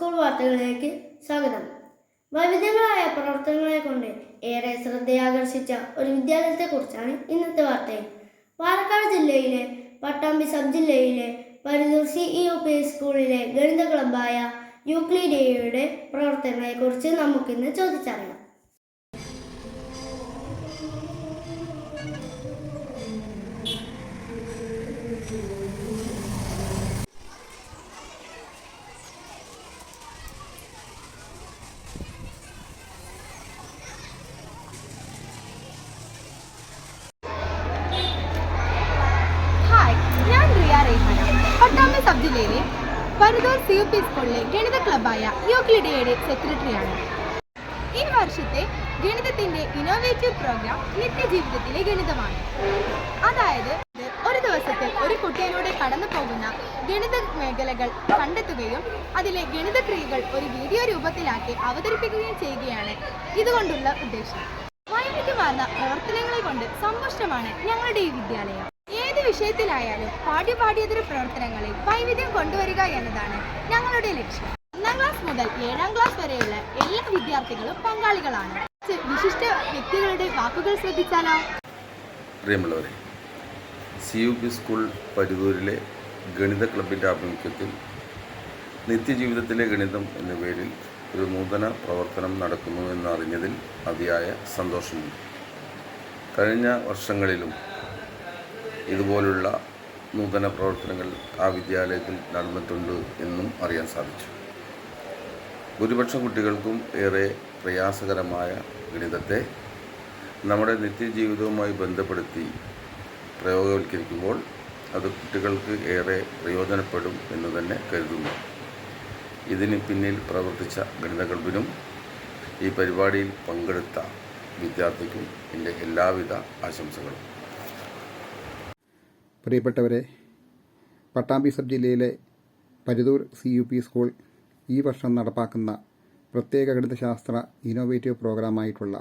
School വാർത്തകളിലേക്ക് സ്വാഗതം. വൈവിധ്യങ്ങളായ പ്രവർത്തനങ്ങളെ കൊണ്ട് ഏറെ ശ്രദ്ധയാകർഷിച്ച ഒരു വിദ്യാലയത്തെക്കുറിച്ചാണ് ഇന്നത്തെ വാർത്തയിൽ. പാലക്കാട് ജില്ലയിലെ പട്ടാമ്പി സബ് ജില്ലയിലെ പരിതൂർ CEOP സ്കൂളിലെ ഗണിത ക്ലബ്ബായ യൂക്ലിഡിയയുടെ പ്രവർത്തനങ്ങളെക്കുറിച്ച് നമുക്കിന്ന് ചോദിച്ചറിയാം. പട്ടാമ്പി സബ് ജില്ലയിലെ പരിതൂർ CEOP സ്കൂളിലെ ഗണിത ക്ലബ്ബായ യൂക്ലിഡിയയുടെ സെക്രട്ടറിയാണ്. ഈ വർഷത്തെ ഗണിതത്തിന്റെ ഇന്നോവേറ്റീവ് പ്രോഗ്രാം നിത്യജീവിതത്തിലെ ഗണിതമാണ്. അതായത് ഒരു ദിവസത്തിൽ ഒരു കുട്ടിയിലൂടെ കടന്നു പോകുന്ന ഗണിത മേഖലകൾ കണ്ടെത്തുകയും അതിലെ ഗണിത ക്രിയകൾ ഒരു വീഡിയോ രൂപത്തിലാക്കി അവതരിപ്പിക്കുകയും ചെയ്യുകയാണ് ഇതുകൊണ്ടുള്ള ഉദ്ദേശം. വൈവിധ്യമാർന്ന പ്രവർത്തനങ്ങളെ കൊണ്ട് സമ്പുഷ്ടമാണ് ഞങ്ങളുടെ ഈ വിദ്യാലയം. ഏത് വിഷയത്തിലായാലും പാഠ്യേതര പ്രവർത്തനങ്ങളിൽ വൈവിധ്യം കൊണ്ടുവരിക എന്നതാണ് ഞങ്ങളുടെ ലക്ഷ്യം. 1ാം ക്ലാസ് മുതൽ 7ാം ക്ലാസ് വരെയുള്ള എല്ലാ വിദ്യാർത്ഥികളും പങ്കാളികളാണ്. വിശിഷ്ട വ്യക്തികളുടെ വാക്കുകൾ ശ്രദ്ധിച്ചാലോ? പ്രിയമുള്ളവരെ, CEOP സ്കൂൾ പരിതൂരിലെ ഗണിത ക്ലബിൻ്റെ ആഭിമുഖ്യത്തിൽ നിത്യജീവിതത്തിലെ ഗണിതം എന്ന പേരിൽ ഒരു നൂതന പ്രവർത്തനം നടക്കുന്നു എന്നറിഞ്ഞതിൽ അതിയായ സന്തോഷമുണ്ട്. കഴിഞ്ഞ വർഷങ്ങളിലും ഇതുപോലുള്ള നൂതന പ്രവർത്തനങ്ങൾ ആ വിദ്യാലയത്തിൽ നടന്നിട്ടുണ്ട് എന്നും അറിയാൻ സാധിച്ചു. ഭൂരിപക്ഷം കുട്ടികൾക്കും ഏറെ പ്രയാസകരമായ ഗണിതത്തെ നമ്മുടെ നിത്യജീവിതവുമായി ബന്ധപ്പെടുത്തി പ്രയോഗവൽക്കരിക്കുമ്പോൾ അത് കുട്ടികൾക്ക് ഏറെ പ്രയോജനപ്പെടും എന്ന് തന്നെ കരുതുന്നു. ഇതിന് പിന്നിൽ പ്രവർത്തിച്ച ഗണിത ക്ലബിനും ഈ പരിപാടിയിൽ പങ്കെടുത്ത വിദ്യാർത്ഥിക്കും എൻ്റെ എല്ലാവിധ ആശംസകളും. പ്രിയപ്പെട്ടവരെ, പട്ടാമ്പി സബ് ജില്ലയിലെ പരിതൂർ CEOP സ്കൂൾ ഈ വർഷം നടപ്പാക്കുന്ന പ്രത്യേക ഗണിതശാസ്ത്ര ഇന്നോവേറ്റീവ് പ്രോഗ്രാമായിട്ടുള്ള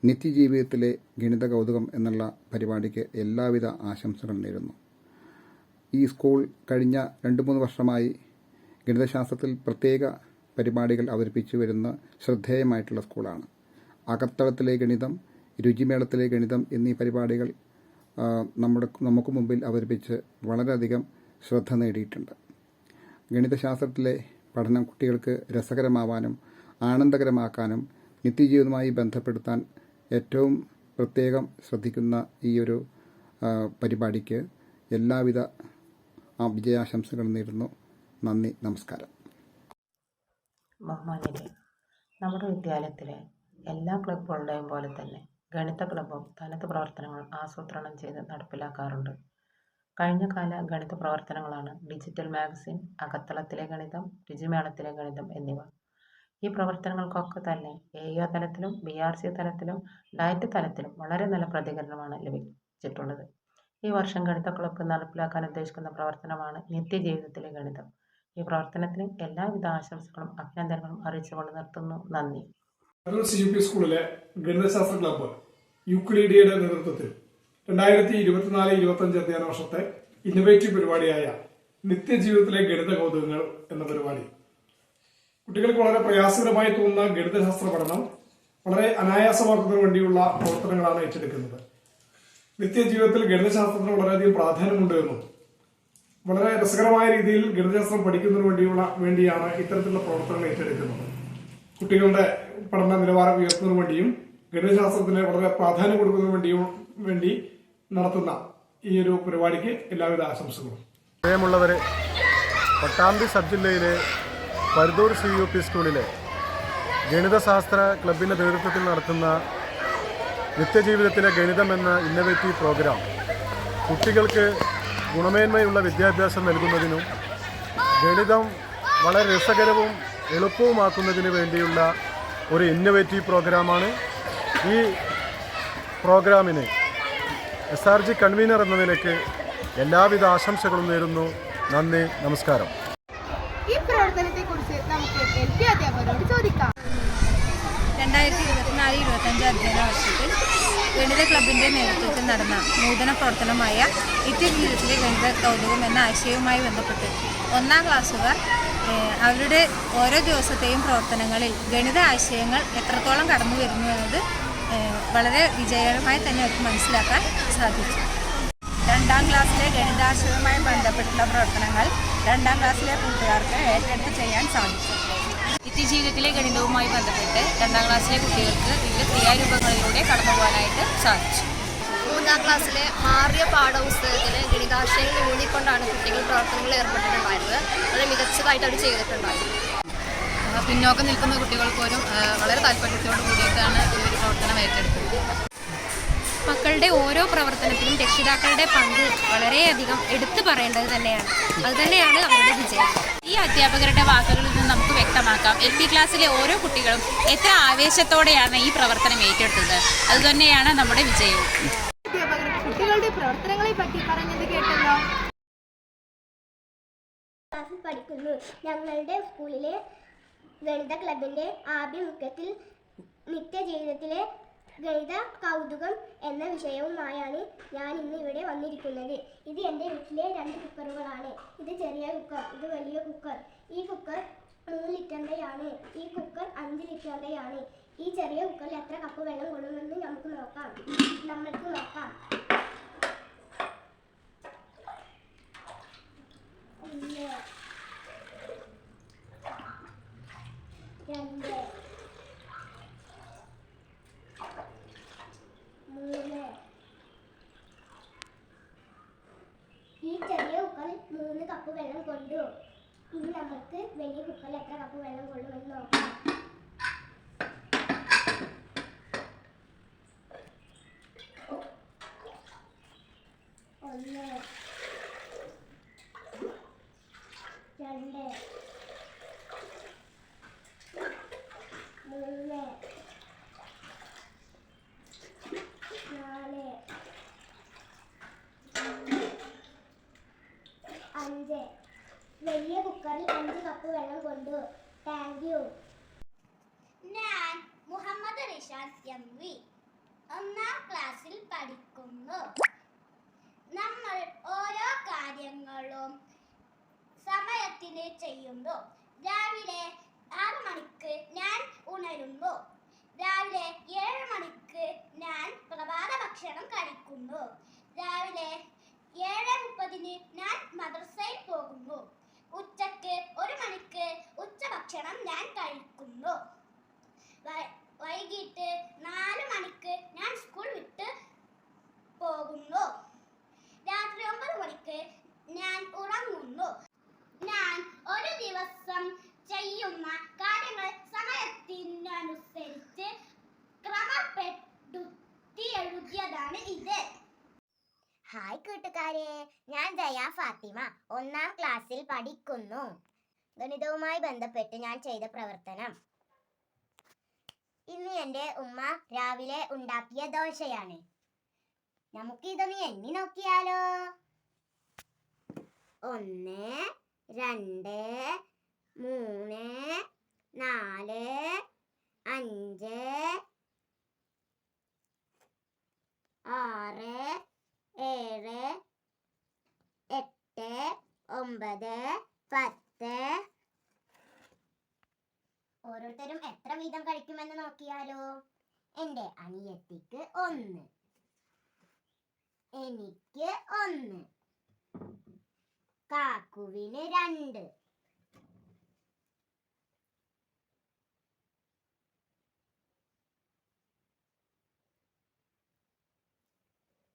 നിത്യജീവിതത്തിലെ ഗണിത കൗതുകം എന്നുള്ള പരിപാടിക്ക് എല്ലാവിധ ആശംസകളും നേരുന്നു. ഈ സ്കൂൾ കഴിഞ്ഞ 2-3 വർഷമായി ഗണിതശാസ്ത്രത്തിൽ പ്രത്യേക പരിപാടികൾ അവതരിപ്പിച്ചു വരുന്ന ശ്രദ്ധേയമായിട്ടുള്ള സ്കൂളാണ്. അകത്തളത്തിലെ ഗണിതം, രുചിമേളത്തിലെ ഗണിതം എന്നീ പരിപാടികൾ നമുക്ക് മുമ്പിൽ അവതരിപ്പിച്ച് വളരെയധികം ശ്രദ്ധ നേടിയിട്ടുണ്ട്. ഗണിതശാസ്ത്രത്തിലെ പഠനം കുട്ടികൾക്ക് രസകരമാവാനും ആനന്ദകരമാക്കാനും നിത്യജീവിതവുമായി ബന്ധപ്പെടുത്താൻ ഏറ്റവും പ്രത്യേകം ശ്രദ്ധിക്കുന്ന ഈ ഒരു പരിപാടിക്ക് എല്ലാവിധ വിജയാശംസകളും നേരുന്നു. നന്ദി, നമസ്കാരം. ബഹുമാന്യരെ, നമ്മുടെ വിദ്യാലയത്തിലെ എല്ലാ ക്ലബ്ബുകളുടെയും പോലെ തന്നെ ഗണിത ക്ലബ്ബും തനത് പ്രവർത്തനങ്ങൾ ആസൂത്രണം ചെയ്ത് നടപ്പിലാക്കാറുണ്ട്. കഴിഞ്ഞ കാല ഗണിത പ്രവർത്തനങ്ങളാണ് ഡിജിറ്റൽ മാഗസിൻ, അകത്തളത്തിലെ ഗണിതം, രുചിമേളത്തിലെ ഗണിതം എന്നിവ. ഈ പ്രവർത്തനങ്ങൾക്കൊക്കെ തന്നെ AO തലത്തിലും BRC തലത്തിലും ഡയറ്റ് തലത്തിലും വളരെ നല്ല പ്രതികരണമാണ് ലഭിച്ചിട്ടുള്ളത്. ഈ വർഷം ഗണിത ക്ലബ്ബ് നടപ്പിലാക്കാൻ ഉദ്ദേശിക്കുന്ന പ്രവർത്തനമാണ് നിത്യജീവിതത്തിലെ ഗണിതം. ഈ പ്രവർത്തനത്തിന് എല്ലാവിധ ആശംസകളും അഭിനന്ദനങ്ങളും അറിയിച്ചുകൊണ്ട് നിർത്തുന്നു. നന്ദി. CEOP സ്കൂളിലെ ഗണിതശാസ്ത്ര ക്ലബ്ബ് യൂക്ലിഡിയയുടെ നേതൃത്വത്തിൽ 2024-25 അധ്യയന വർഷത്തെ ഇന്നോവേറ്റീവ് പരിപാടിയായ നിത്യജീവിതത്തിലെ ഗണിത കൗതുകങ്ങൾ എന്ന പരിപാടി കുട്ടികൾക്ക് വളരെ പ്രയാസകരമായി തോന്നുന്ന ഗണിതശാസ്ത്ര പഠനം വളരെ അനായാസമാക്കുന്നതിന് വേണ്ടിയുള്ള പ്രവർത്തനങ്ങളാണ് ഏറ്റെടുക്കുന്നത്. നിത്യജീവിതത്തിൽ ഗണിതശാസ്ത്രത്തിന് വളരെയധികം പ്രാധാന്യമുണ്ട് എന്നും വളരെ രസകരമായ രീതിയിൽ ഗണിതശാസ്ത്രം പഠിക്കുന്നതിന് വേണ്ടിയാണ് ഇത്തരത്തിലുള്ള പ്രവർത്തനങ്ങൾ ഏറ്റെടുക്കുന്നത്. കുട്ടികളുടെ പഠന നിലവാരം ഉയർത്തുന്നതിന് വേണ്ടിയും ഗണിതശാസ്ത്രത്തിന് വളരെ പ്രാധാന്യം കൊടുക്കുന്നതിന് വേണ്ടി നടത്തുന്ന ഈ ഒരു പരിപാടിക്ക് എല്ലാവിധ ആശംസകളും. പ്രിയമുള്ളവരെ, പട്ടാമ്പി സബ് ജില്ലയിലെ പരിതൂർ CEOP സ്കൂളിലെ ഗണിതശാസ്ത്ര ക്ലബിൻ്റെ നേതൃത്വത്തിൽ നടത്തുന്ന നിത്യജീവിതത്തിലെ ഗണിതം എന്ന ഇന്നോവേറ്റീവ് പ്രോഗ്രാം കുട്ടികൾക്ക് ഗുണമേന്മയുള്ള വിദ്യാഭ്യാസം നൽകുന്നതിനും ഗണിതം വളരെ രസകരവും എളുപ്പവുമാക്കുന്നതിന് വേണ്ടിയുള്ള ഒരു ഇന്നോവേറ്റീവ് പ്രോഗ്രാമാണ്. ഈ പ്രോഗ്രാമിന് SRG കൺവീനർ എന്ന നിലയ്ക്ക് എല്ലാവിധ ആശംസകളും നേരുന്നു. നന്ദി, നമസ്കാരം. ഈ പ്രവർത്തനത്തെക്കുറിച്ച് നമുക്ക് LP അധ്യാപകരോട് ചോദിക്കാം. 2024-25 അധ്യയന വർഷത്തിൽ ഗണിത ക്ലബിൻ്റെ നേതൃത്വത്തിൽ നടന്ന നൂതന പ്രവർത്തനമായ നിത്യജീവിതത്തിലെ ഗണിത കൗതുകം എന്ന ആശയവുമായി ബന്ധപ്പെട്ട് 1ാം ക്ലാസ്സുകാർ അവരുടെ ഓരോ ദിവസത്തെയും പ്രവർത്തനങ്ങളിൽ ഗണിത ആശയങ്ങൾ എത്രത്തോളം കടന്നു വരുന്നു എന്നത് വളരെ വിജയകരമായി തന്നെ അവർക്ക് മനസ്സിലാക്കാൻ സാധിച്ചു. 2ാം ക്ലാസ്സിലെ ഗണിതാശയവുമായി ബന്ധപ്പെട്ടുള്ള പ്രവർത്തനങ്ങൾ 2ാം ക്ലാസ്സിലെ കൂട്ടുകാർക്ക് ഏറ്റെടുത്ത് ചെയ്യാൻ സാധിച്ചു. നിത്യജീവിതത്തിലെ ഗണിതവുമായി ബന്ധപ്പെട്ട് 2ാം ക്ലാസ്സിലെ കുട്ടികൾക്ക് വിവിധ ക്രിയാരൂപങ്ങളിലൂടെ കടന്നു പോകാനായിട്ട് സാധിച്ചു. 3ാം ക്ലാസ്സിലെ മാറിയ പാഠപുസ്തകത്തിന് ഗണിതാശയങ്ങൾ ഊന്നിക്കൊണ്ടാണ് കുട്ടികൾ പ്രവർത്തനങ്ങളിൽ ഏർപ്പെട്ടിട്ടുണ്ടായിരുന്നത്. വളരെ മികച്ചതായിട്ട് അവർ ചെയ്തിട്ടുണ്ടായിരുന്നു. പിന്നോക്കം നിൽക്കുന്ന കുട്ടികൾക്ക് പോലും വളരെ താല്പര്യത്തോടു കൂടിയിട്ടാണ് ഈ ഒരു പ്രവർത്തനം ഏറ്റെടുത്തത്. മക്കളുടെ ഓരോ പ്രവർത്തനത്തിലും രക്ഷിതാക്കളുടെ പങ്ക് വളരെയധികം എടുത്തു പറയേണ്ടത് തന്നെയാണ്. അതുതന്നെയാണ് അവരുടെ വിജയം. ഈ അധ്യാപകരുടെ വാക്കുകളിൽ നിന്ന് നമുക്ക് വ്യക്തമാക്കാം LP ക്ലാസ്സിലെ ഓരോ കുട്ടികളും എത്ര ആവേശത്തോടെയാണ് ഈ പ്രവർത്തനം ഏറ്റെടുത്തത്. അതുതന്നെയാണ് നമ്മുടെ വിജയവും. അധ്യാപകർ കുട്ടികളുടെ പ്രവർത്തനങ്ങളെ പറ്റി പറഞ്ഞത് കേട്ടല്ലോ. ക്ലാസ്സിൽ പഠിക്കുന്നു. ഞങ്ങളുടെ സ്കൂളിലെ ഗണിത ക്ലബിൻ്റെ ആഭിമുഖ്യത്തിൽ നിത്യജീവിതത്തിലെ ഗണിത കൗതുകം എന്ന വിഷയവുമായാണ് ഞാൻ ഇന്ന് ഇവിടെ വന്നിരിക്കുന്നത്. ഇത് എൻ്റെ വീട്ടിലെ 2 കുക്കറുകളാണ്. ഇത് ചെറിയ കുക്കർ, ഇത് വലിയ കുക്കർ. ഈ കുക്കർ 3 ലിറ്ററിൻ്റെയാണ്. ഈ കുക്കർ 5 ലിറ്ററിൻ്റെയാണ്. ഈ ചെറിയ കുക്കറിൽ എത്ര കപ്പ് വെള്ളം കൊള്ളുമെന്ന് നമ്മൾക്ക് നോക്കാം. 1 2 3. ഈ ചെറിയ കുക്കറിൽ 3 കപ്പ് വെള്ളം കൊണ്ടു. ഇനി നമുക്ക് വലിയ കുക്കറിൽ എത്ര കപ്പ് വെള്ളം കൊള്ളുമെന്ന് നോക്കാം. 1 2 3 4 5. വലിയ കുക്കറിൽ 5 കപ്പ് വെള്ളം കൊണ്ടു. Thank you. ഞാൻ മുഹമ്മദ് റിഷാദ് MV 1ാം ക്ലാസ്സിൽ പഠിക്കുന്നു. നമ്മൾ ഓരോ കാര്യങ്ങളും സമയത്തിന് ചെയ്യുന്നു. രാവിലെ 6 മണിക്ക് ഞാൻ ഉണരുന്നു. രാവിലെ 7 മണിക്ക് ഞാൻ പ്രഭാത ഭക്ഷണം കഴിക്കുന്നു. രാവിലെ 7:30 ഞാൻ മദ്രസയിൽ പോകുന്നു. ഉച്ചക്ക് 1 മണിക്ക് ഉച്ചഭക്ഷണം ഞാൻ കഴിക്കുന്നു. വൈകിട്ട് 4 മണിക്ക് ഞാൻ സ്കൂൾ വിട്ട് പോകുന്നു. രാത്രി 9 മണിക്ക് ഞാൻ ഉറങ്ങുന്നു. ഞാൻ ഒരു ദിവസം ചെയ്യുന്ന കാര്യങ്ങൾ സമയത്തിനനുസരിച്ച് ക്രമപ്പെടുത്തി എഴുതിയതാണ് ഇത്. ഹായ് കൂട്ടുകാരെ, ഞാൻ ജയ ഫാത്തിമ 1ാം ക്ലാസ്സിൽ പഠിക്കുന്നു. ഗണിതവുമായി ബന്ധപ്പെട്ട് ഞാൻ ചെയ്ത പ്രവർത്തനം. ഇന്ന് എൻ്റെ ഉമ്മ രാവിലെ ഉണ്ടാക്കിയ ദോശയാണ്. നമുക്കിതൊന്ന് എണ്ണി നോക്കിയാലോ. 1 2 3 4 5 6 7 8 9 10. ഓരോരുത്തരും എത്ര വീതം കഴിക്കുമെന്ന് നോക്കിയാലോ. എൻ്റെ അനിയത്തിക്ക് 1, എനിക്ക് 1, കാക്കുവിന് 2,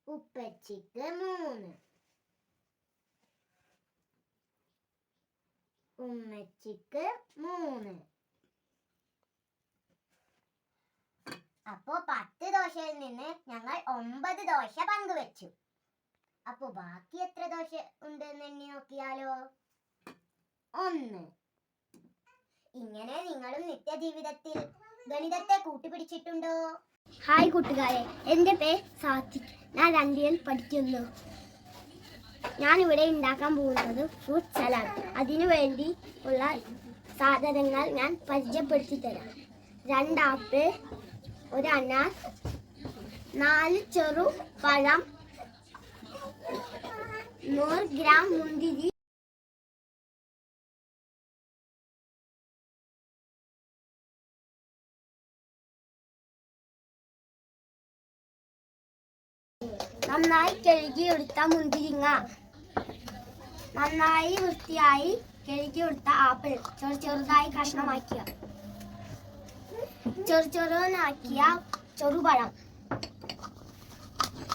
ഉപ്പച്ചിക്ക് 3, ഉമ്മച്ചിക്ക് 3. അപ്പോ 10 ദോശയിൽ നിന്ന് ഞങ്ങൾ 9 ദോശ പങ്കുവെച്ചു. അപ്പോ ബാക്കി എത്ര ദോശ ഉണ്ടെന്ന് എണ്ണി നോക്കിയാലോ. 1. ഇങ്ങനെ നിങ്ങളും നിത്യജീവിതത്തിൽ ഗണിതത്തെ കൂട്ടുപിടിച്ചിട്ടുണ്ടോ? ഹായ് കൂട്ടുകാരെ, എൻ്റെ പേര് സാത്വിക്. ഞാൻ 2ൽ പഠിക്കുന്നു. ഞാനിവിടെ ഉണ്ടാക്കാൻ പോകുന്നത് ഫ്രൂട്ട് സലാഡ്. അതിനു വേണ്ടി ഉള്ള സാധനങ്ങൾ ഞാൻ പരിചയപ്പെടുത്തി തരാം. 2 ആപ്പിൾ, 1 അനാർ, 4 ചെറു പഴം, 100 ഗ്രാം മുന്തിരി, നന്നായി കഴുകിയെടുത്ത മുന്തിരിങ്ങ. നന്നായി വൃത്തിയായി കഴുകിയെടുത്ത ആപ്പിൾ ചെറുതായി കഷ്ണമാക്കിയ. ചെറുനാക്കിയ ചെറുപഴം.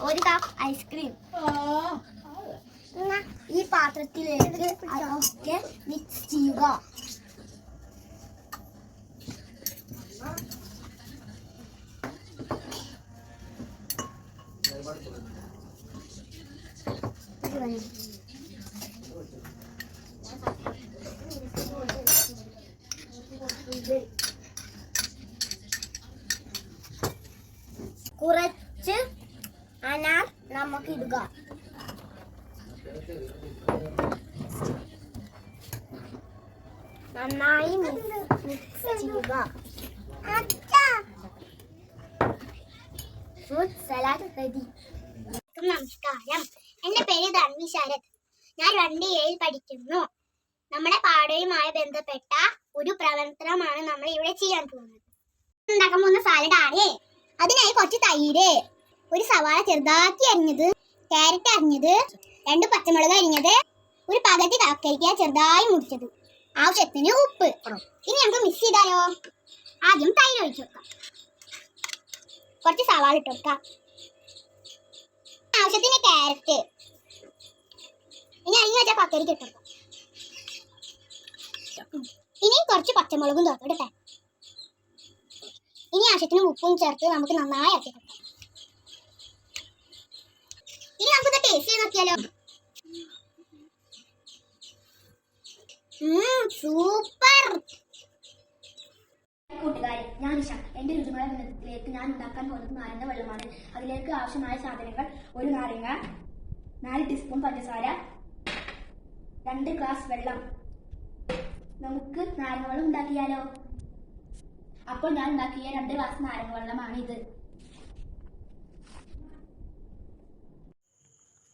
1 കപ്പ് ഐസ്ക്രീം. ഈ പാത്രത്തിലേക്ക് അതൊക്കെ മിക്സ് ചെയ്യുക. കുറച്ച് അനാർ നമുക്ക് ഇടുക. നന്നായി മിക്സ് ചെയ്യുക. Fruit salad ready. നമസ്കാരം, എന്റെ പേര് ധർമ്മി ശരത്. ഞാൻ 2A പഠിക്കുന്നു. നമ്മുടെ പാഠവുമായി ബന്ധപ്പെട്ട ഒരു പ്രവർത്തനമാണ് നമ്മൾ ഇവിടെ ചെയ്യാൻ പോകുന്നത്. ഉണ്ടാക്കാൻ പോകുന്ന സാലഡാണ്. അതിനായി കുറച്ച് തൈര്, ഒരു സവാള ചെറുതാക്കി അരിഞ്ഞത്, ക്യാരറ്റ് അരിഞ്ഞത്, 2 പച്ചമുളക് അരിഞ്ഞത്, ഒരു പകുതി കക്കരിക്ക ചെറുതായി മുറിച്ചത്, ആവശ്യത്തിന് ഉപ്പ്. ഇനി നമുക്ക് മിക്സ് ചെയ്താലോ? ആദ്യം തൈര് ഒഴിച്ചു കൊടുക്കാം. കുറച്ച് സവാള ഇട്ട് കൊടുക്കാം. ആവശ്യത്തിന് ക്യാരറ്റ്. ഇനി അരിഞ്ഞു വെച്ചാൽ കക്കരിക്ക ഇട്ട് കൊടുക്കാം. ഇനി കുറച്ച് പച്ചമുളകും തോന്നിട്ടെ. ഇനി ആവശ്യത്തിന് ഉപ്പും ചേർത്ത് നമുക്ക് നന്നായി ഇറക്കി കൊടുക്കാം. ഇനി നമുക്ക് ടേസ്റ്റ് ചെയ്ത് നോക്കിയാലോ? സൂപ്പർ. കൂട്ടുകാരെ, ഞാൻ നിഷ. എന്റെ രുചിമുള്ള വിനോദത്തിലേക്ക് ഞാൻ ഉണ്ടാക്കാൻ പോകുന്നത് നാരങ്ങ വെള്ളമാണ്. അതിലേക്ക് ആവശ്യമായ സാധനങ്ങൾ: 1 നാരങ്ങ, 4 ടീസ്പൂൺ പഞ്ചസാര, 2 ഗ്ലാസ് വെള്ളം. നമുക്ക് നാരങ്ങ വെള്ളം ഉണ്ടാക്കിയാലോ? അപ്പോൾ ഞാൻ ഉണ്ടാക്കിയ 2 ഗ്ലാസ് നാരങ്ങ വെള്ളമാണ് ഇത്.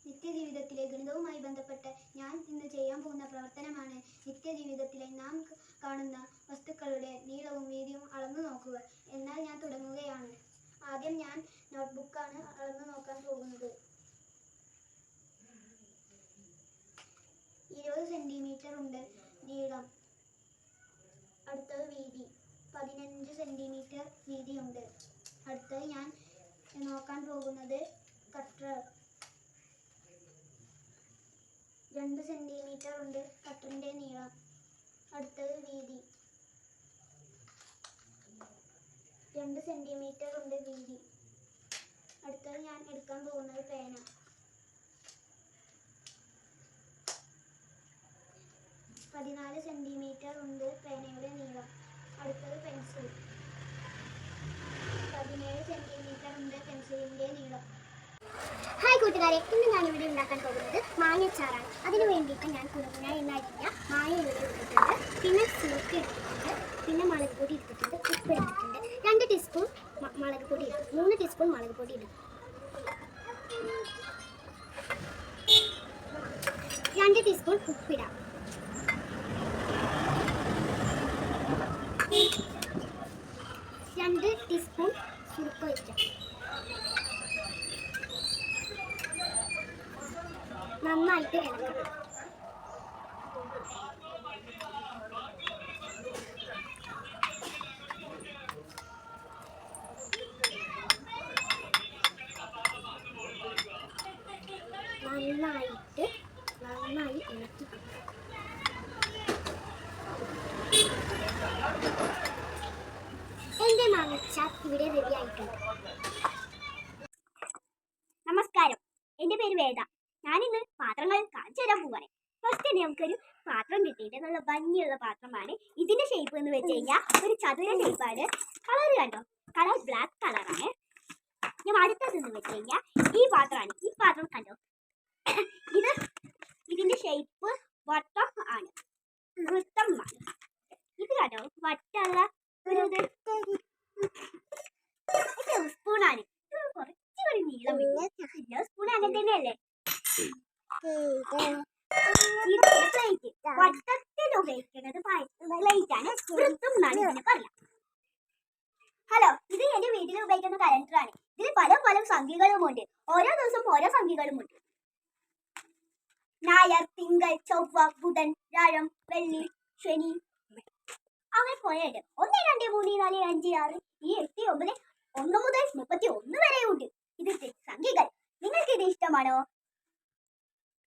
നിത്യജീവിതത്തിലെ ഗണിതവുമായി ബന്ധപ്പെട്ട് ഞാൻ ഇന്ന് ചെയ്യാൻ പോകുന്ന പ്രവർത്തനമാണ് നിത്യജീവിതത്തിലെ നാം കാണുന്ന വസ്തുക്കളുടെ നീളവും വീതിയും അളന്നു നോക്കുക. എന്നാൽ ഞാൻ തുടങ്ങുകയാണ്. ആദ്യം ഞാൻ നോട്ട്ബുക്കാണ് അളന്നു നോക്കാൻ പോകുന്നത്. 20 സെന്റിമീറ്റർ ഉണ്ട് നീളം. അടുത്തത് വീതി 15 സെന്റിമീറ്റർ വീതിയുണ്ട്. അടുത്തത് ഞാൻ നോക്കാൻ പോകുന്നത് കട്ടർ. 2 സെന്റിമീറ്റർ ഉണ്ട് കട്ടറിന്റെ നീളം. അടുത്തത് വീതി 2 സെന്റിമീറ്റർ ഉണ്ട് വീതി. അടുത്തത് ഞാൻ എടുക്കാൻ പോകുന്നത് പേന. 14 സെന്റിമീറ്റർ ഉണ്ട് പേനയുടെ നീളം. അടുത്തത് പെൻസിൽ. 17 സെന്റിമീറ്റർ ഉണ്ട് പെൻസിലിന്റെ നീളം. ഹായ് കൂട്ടുകാരെ, ഇന്ന് ഞാൻ ഇവിടെ ഉണ്ടാക്കാൻ പോകുന്നത് മാങ്ങച്ചാറാണ്. അതിന് വേണ്ടിയിട്ട് ഞാൻ കുരുമുന എണ്ണ മാങ്ങ എടുത്തിട്ടുണ്ട്, പിന്നെ സുർക്ക് എടുത്തിട്ടുണ്ട്, പിന്നെ മുളക് പൊടി എടുത്തിട്ടുണ്ട്, ഉപ്പ് എടുത്തിട്ടുണ്ട്, 2 ടീസ്പൂൺ മുളക് പൊടി ഇടും, 3 ടീസ്പൂൺ മുളക് പൊടി ഇടും, 2 ടീസ്പൂൺ ഉപ്പിടാം, 2 ടീസ്പൂൺ സുർക്ക് ഒഴിക്കാം. നന്നായിട്ട് ഇളക്കണം. നന്നായി ഇളക്കി. എന്റെ മാങ്ങച്ചാർ ഇവിടെ റെഡി ആയിട്ടുണ്ട്. നമസ്കാരം, എന്റെ പേര് വേദ. ഞാനിന്ന് പാത്രങ്ങൾ കാണിച്ചു തരാൻ പോവാണ്. ഫസ്റ്റ് തന്നെ നമുക്കൊരു പാത്രം കിട്ടിയിട്ട് നല്ല ഭംഗിയുള്ള പാത്രമാണ്. ഇതിന്റെ ഷേപ്പ് എന്ന് വെച്ച് കഴിഞ്ഞാൽ ഒരു ചതുര ഷേപ്പാണ്. കളർ കണ്ടോ? കളർ ബ്ലാക്ക് കളറാണ്. ഞാൻ അടുത്തതെന്ന് വെച്ച് കഴിഞ്ഞാൽ ഈ പാത്രമാണ്. ഈ പാത്രം കണ്ടോ? ഇതിന്റെ ഷേപ്പ് വട്ടം ആണ്, വൃത്തമാണ്. ഇത് കണ്ടോ? വട്ടമുള്ള ഒരു സ്പൂണാണ്. കുറച്ചുകൂടി നീളം പിന്നെ സ്പൂൺ അങ്ങനെ തന്നെയല്ലേ. പ്ലേറ്റ് വട്ടത്തിൽ ഉപയോഗിക്കുന്നത് പ്ലേറ്റ് ആണ്. വൃത്തം എന്നാണ് ഇതിനെ പറയാം. ഹലോ, ഇത് എന്റെ വീട്ടിൽ ഉപയോഗിക്കുന്ന കലണ്ടറാണ്. ഇതിൽ പല സംഖ്യകളുമുണ്ട്. ഓരോ ദിവസം ഓരോ സംഖ്യകളുമുണ്ട്. ഞായർ, തിങ്കൾ, ചൊവ്വ, ബുധൻ, വ്യാഴം, വെള്ളി, ശനി. അങ്ങനെ പോയത് 1, 2, 3, 4, 5, 6, 7, 8, 9, 1 മുതൽ 31 വരെയുണ്ട്. ഇതിന്റെ സംഖ്യകൾ. നിങ്ങൾക്ക് ഇത് ഇഷ്ടമാണോ?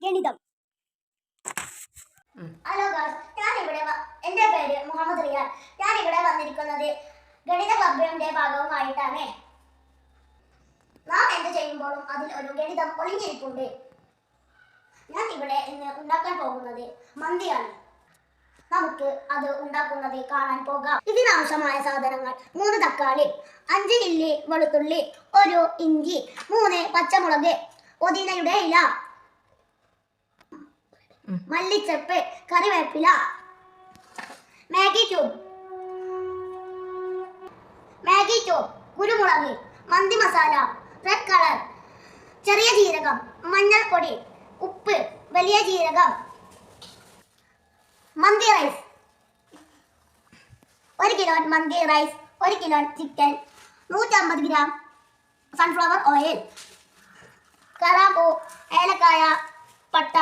ഗണിതം. ഹലോ ഗായ്സ്, എന്റെ പേര് മുഹമ്മദ് റിയാൽ. ഞാൻ ഇവിടെ വന്നിരിക്കുന്നത് ഗണിത ക്ലബിന്റെ ഭാഗവുമായിട്ടാണ്. നാം എന്ത് ചെയ്യുമ്പോഴും അതിൽ ഒരു ഗണിതം ഒളിഞ്ഞിരിപ്പുണ്ട്. ഞാൻ ഇവിടെ ഇന്ന് ഉണ്ടാക്കാൻ പോകുന്നത് മന്തിയാണ്. നമുക്ക് അത് ഉണ്ടാക്കുന്നത് കാണാൻ പോകാം. ഇതിനാവശ്യമായ സാധനങ്ങൾ: 3 തക്കാളി, 5 ഇല്ലി വെളുത്തുള്ളി, 1 ഇഞ്ചി, 3 പച്ചമുളക്, പുതിനയുടെ ഇല, മല്ലിച്ചപ്പ്, കറിവേപ്പില, മാഗി ക്യൂബ്, കുരുമുളക്, മന്തി മസാല, റെഡ് കളർ, ചെറിയ ജീരകം, മഞ്ഞൾപ്പൊടി, ഉപ്പ്, വലിയ ജീരകം, മന്തി റൈസ്, 1 കിലോ മന്തി rice, 1 kilo chicken, 150 gram sunflower oil, കറാമ്പൂ, ഏലക്കായ, പട്ട,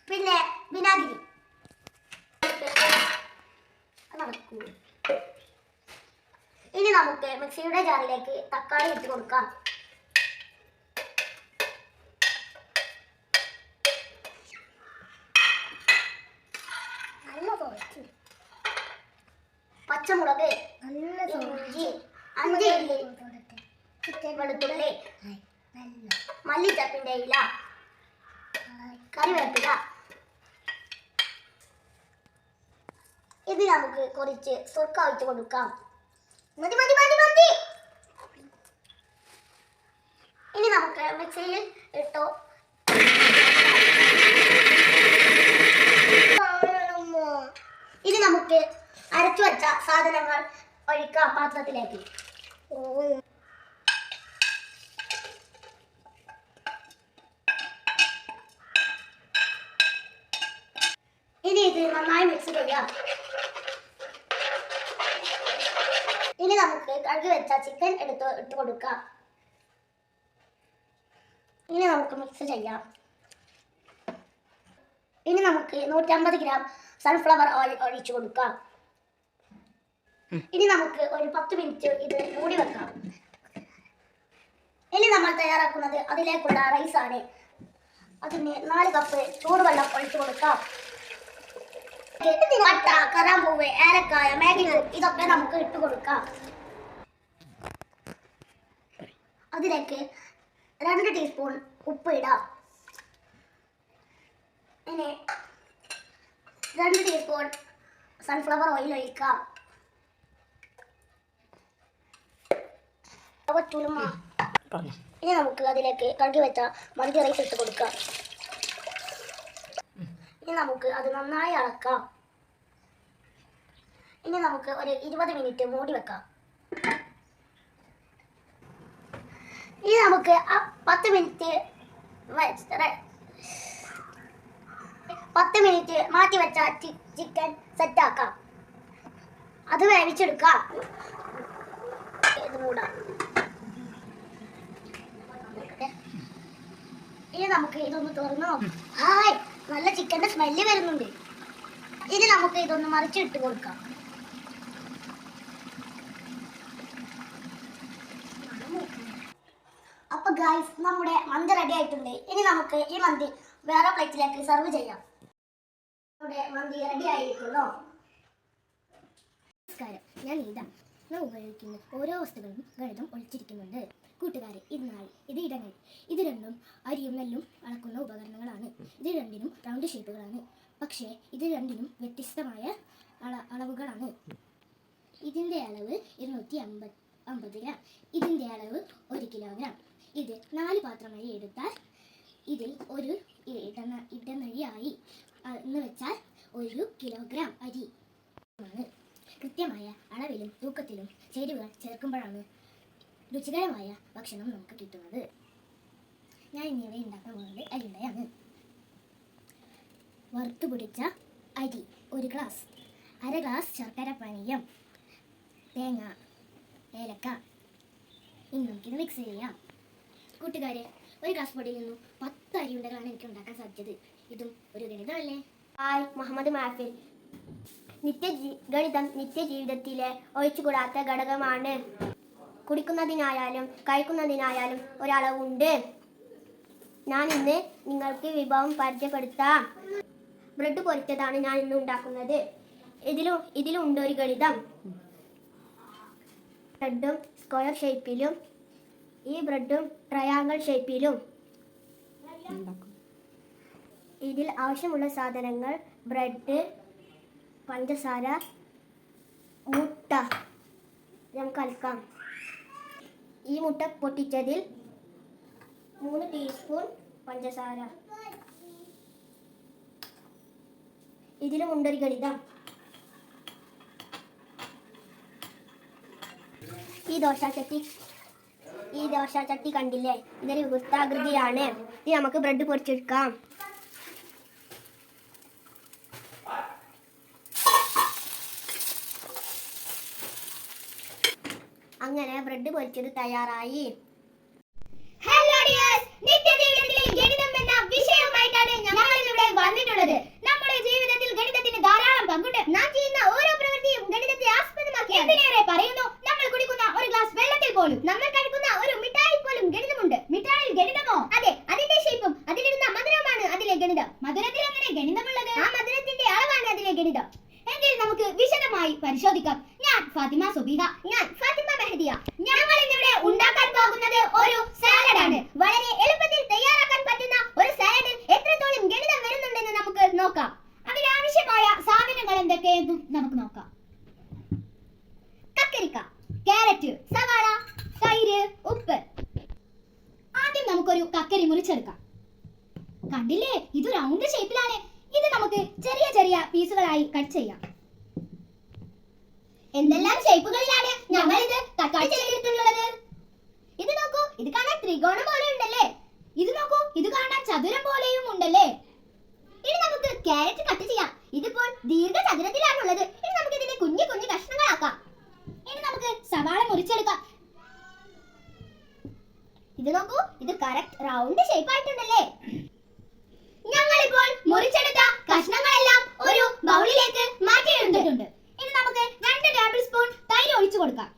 പിന്നെ വിനാഗിരി. ഇനി നമുക്ക് മിക്സിയുടെ ജാറിലേക്ക് തക്കാളി ഇട്ട് കൊടുക്കാം. പച്ചമുളക്, ഇഞ്ചി, 5 ഇല്ലി വെളുത്തുള്ളി, മല്ലിച്ചപ്പിന്റെ ഇല, കറിവേപ്പില. ഇത് നമുക്ക് കുറച്ച് സുർക്ക ഒഴിച്ച് കൊടുക്കാം. മതി. ഇനി നമുക്ക് മിക്സിയിൽ ഇട്ടോ ഇനി നമുക്ക് അരച്ചു വച്ച സാധനങ്ങൾ ഒഴിക്കാം പാത്രത്തിലേക്ക്. ഇനി ഇത് നന്നായി മിക്സ് ചെയ്യാം. ഇനി നമുക്ക് കഴുകി വെച്ച ചിക്കൻ ഇട്ട് കൊടുക്കാം. ഇനി നമുക്ക് മിക്സ് ചെയ്യാം. ഇനി നമുക്ക് 150 ഗ്രാം സൺഫ്ലവർ ഓയിൽ ഒഴിച്ചു കൊടുക്കാം. ഇനി നമുക്ക് ഒരു 10 മിനിറ്റ് ഇത് മൂടി വെക്കാം. ഇനി നമ്മൾ തയ്യാറാക്കുന്നത് അതിലേക്കുള്ള റൈസാണ്. അതിന് 4 കപ്പ് ചൂടുവെള്ളം ഒഴിച്ചു കൊടുക്കാം. പട്ട, കറാമ്പൂവ്, ഏലക്കായ, മാഗി ഇതൊക്കെ നമുക്ക് ഇട്ട് കൊടുക്കാം. അതിലേക്ക് 2 ടീസ്പൂൺ ഉപ്പ് ഇടാം. ഇനി 2 ടീസ്പൂൺ സൺഫ്ലവർ ഓയിൽ ഒഴിക്കാം. ഇനി നമുക്ക് അതിലേക്ക് കഴുകി വെച്ച മന്തി റൈസ് ഇട്ട് കൊടുക്കാം. ഇനി നമുക്ക് അത് നന്നായി ഇളക്കാം. ഇനി നമുക്ക് ഒരു 20 മിനിറ്റ് മൂടി വെക്കാം. ഇനി നമുക്ക് 10 മിനിറ്റ് മാറ്റി വെച്ച ചിക്കൻ സെറ്റാക്കാം. അത് വേവിച്ചെടുക്കാം. ഇത് മൂടാം. ഇനി നമുക്ക് ഇതൊന്ന് തുറന്നു നോക്കാം. ഹായ്, നല്ല ചിക്കന്റെ സ്മെല്ല് വരുന്നുണ്ട്. ഇനി നമുക്ക് ഇതൊന്ന് മറിച്ചിട്ട് കൊടുക്കാം. അപ്പൊ ഗൈസ്, നമ്മുടെ മന്തി റെഡി ആയിട്ടുണ്ട്. ഇനി നമുക്ക് ഈ മന്തി വേറെ പ്ലേറ്റിലേക്ക് സെർവ് ചെയ്യാം. നമ്മുടെ മന്തി റെഡി ആയിരിക്കുന്നു. നമസ്കാരം, ഞാൻ നീത. നാം ഉപയോഗിക്കുന്ന ഓരോ വസ്തുക്കളും ഗണിതം ഒളിച്ചിരിക്കുന്നുണ്ട്. കൂട്ടുകാരെ, ഇത് ഇടങ്ങൾ. ഇത് രണ്ടും അരിയും നെല്ലും അളക്കുന്ന ഉപകരണങ്ങളാണ്. ഇത് രണ്ടിനും റൗണ്ട് ഷേപ്പുകളാണ്. പക്ഷേ ഇത് രണ്ടിനും വ്യത്യസ്തമായ അളവുകളാണ്. ഇതിൻ്റെ അളവ് 250 ഗ്രാം. ഇതിൻ്റെ അളവ് 1 കിലോഗ്രാം. ഇത് 4 പാത്രമായി എടുത്താൽ ഇതിൽ ഒരു ഇടനഴിയായി എന്ന് വെച്ചാൽ 1 കിലോഗ്രാം അരി ആണ്. കൃത്യമായ അളവിലും തൂക്കത്തിലും ചേരുവകൾ ചേർക്കുമ്പോഴാണ് രുചികരമായ ഭക്ഷണം നമുക്ക് കിട്ടുന്നത്. ഞാൻ ഇന്നിവിടെ ഉണ്ടാക്കാൻ പോകുന്നത് അരിയുണ്ടയാണ്. വറുത്തു പൊടിച്ച അരി 1 ഗ്ലാസ്, 1/2 ഗ്ലാസ് ശർക്കര പാനീയം, തേങ്ങ, ഏലക്ക. ഇനി നമുക്കിത് മിക്സ് ചെയ്യാം. കൂട്ടുകാരെ, ഒരു ക്ലാസ് ബോർഡിൽ നിന്നും 10 അരിയുണ്ടകളാണ് എനിക്ക് ഉണ്ടാക്കാൻ സാധിച്ചത്. ഇതും ഒരു ഗണിതമല്ലേ? ഹായ്, മുഹമ്മദ് മാഫിൽ. ഗണിതം നിത്യജീവിതത്തിലെ ഒഴിച്ചുകൂടാത്ത ഘടകമാണ്. കുടിക്കുന്നതിനായാലും കഴിക്കുന്നതിനായാലും ഒരളവുണ്ട്. ഞാൻ ഇന്ന് നിങ്ങൾക്ക് വിഭവം പരിചയപ്പെടുത്താം. ബ്രെഡ് പൊരിച്ചതാണ് ഞാൻ ഇന്ന് ഉണ്ടാക്കുന്നത്. ഇതിലുണ്ട് ഒരു ഗണിതം. ബ്രെഡും സ്ക്വയർ ഷേപ്പിലും ഈ ബ്രെഡും ട്രയാങ്കിൾ ഷേപ്പിലും. ഇതിൽ ആവശ്യമുള്ള സാധനങ്ങൾ ബ്രെഡ്, പഞ്ചസാര, മുട്ട. നമുക്ക് കലക്കാം. ഈ മുട്ട പൊട്ടിച്ചതിൽ 3 ടീസ്പൂൺ പഞ്ചസാര. ഇതിലും ഉണ്ടൊരു ഗണിതം. ഈ ദോശാചട്ടി കണ്ടില്ലേ? ഇതൊരു വൃത്താകൃതിയാണ്. ഇത് നമുക്ക് ബ്രെഡ് പൊരിച്ചെടുക്കാം. അങ്ങനെ ബ്രെഡ് പൊരിച്ചത് തയ്യാറായി. ഹലോ ഡിയേഴ്സ്, നിത്യജീവിതത്തിൽ ഗണിതം എന്ന വിഷയവുമായിട്ടാണ് ഞങ്ങൾ ഇവിടെ വന്നിട്ടുള്ളത്. നമ്മുടെ ജീവിതത്തിൽ ഗണിതത്തിന് ധാരാളം പങ്കുണ്ട്. നാം ചെയ്യുന്ന ഓരോ പ്രവൃത്തിയും ഗണിതത്തെ ആസ്പദമാക്കി. എന്തിനേറെ പറയുന്നു, നമ്മൾ കുടിക്കുന്ന ഒരു ഗ്ലാസ് വെള്ളത്തിൽ പോലും, നമ്മൾ കഴിക്കുന്ന ഒരു മിഠായി പോലും ഗണിതമുണ്ട്. മിഠായിൽ ഗണിതമോ? അതെ, അതിന്റെ ഷേപ്പും അതിലിടുന്ന മധുരവുമാണ് അതിലെ ഗണിതം. മധുരത്തിൽ എങ്ങനെ ഗണിതമുള്ളത്? ആ മധുരത്തിന്റെ അളവാണ് അതിലെ ഗണിതം. എങ്കിൽ നമുക്ക് വിശദമായി പരിശോധിക്കാം. ഞാൻ ഫാത്തിമ സുബീഹ. ഞാൻ ഫാത്തിമ മെഹദിയ. ഞങ്ങൾ ഇന്നിവിടെ ഉണ്ടാക്കാൻ പോകുന്നത് ഒരു സാലഡാണ്. വളരെ എളുപ്പത്തിൽ തയ്യാറാക്കാൻ പറ്റുന്ന ഒരു സാലഡിൽ എത്രത്തോളം ഗണിതം വരുന്നുണ്ടെന്ന് നമുക്ക് നോക്കാം. അതിനാവശ്യമായ സാധനങ്ങൾ എന്തൊക്കെയെന്നും നമുക്ക് നോക്കാം. കക്കരിക്ക, ക്യാരറ്റ്, സവാള, തൈര്, ഉപ്പ്. ആദ്യം നമുക്കൊരു കക്കരി മുറിച്ചെടുക്കാം. കണ്ടില്ലേ, ഇത് റൗണ്ട് ഷേപ്പിലാണ്. ഇത് നമുക്ക് ചെറിയ ചെറിയ പീസുകളായി കട്ട് ചെയ്യാം. എന്തെല്ലാം ഷേപ്പുകളിലാണ് ഞങ്ങൾ ഇത് കട്ട് ചെയ്തിട്ടുള്ളത്? ഇത് നോക്കൂ, ഇത് കാണാൻ ത്രികോണം പോലെ ഉണ്ടല്ലേ? ഇത് നോക്കൂ, ഇത് കാണാൻ ചതുരം പോലെയും ഉണ്ടല്ലേ? ഇനി നമുക്ക് ക്യാരറ്റ് കട്ട് ചെയ്യാം. ഇതിപ്പോൾ ദീർഘചതുരത്തിലാണുള്ളത്. ഇനി നമുക്ക് ഇതിനെ കുഞ്ഞു കുഞ്ഞു കഷ്ണങ്ങളാക്കാം. ഇനി നമുക്ക് സവാള മുറിച്ചെടുക്കാം. ഇത് നോക്കൂ, ഇത് കറക്റ്റ് റൗണ്ട് ഷേപ്പ് ആയിട്ടുണ്ടല്ലേ? ഞങ്ങളിപ്പോൾ മുറിച്ചെടുത്ത കഷ്ണങ്ങളെല്ലാം ഒരു ബൗളിലേക്ക് മാറ്റിയിട്ടുണ്ട്. ഇനി നമുക്ക് 2 ടേബിൾ സ്പൂൺ തൈര് ഒഴിച്ചു കൊടുക്കാം.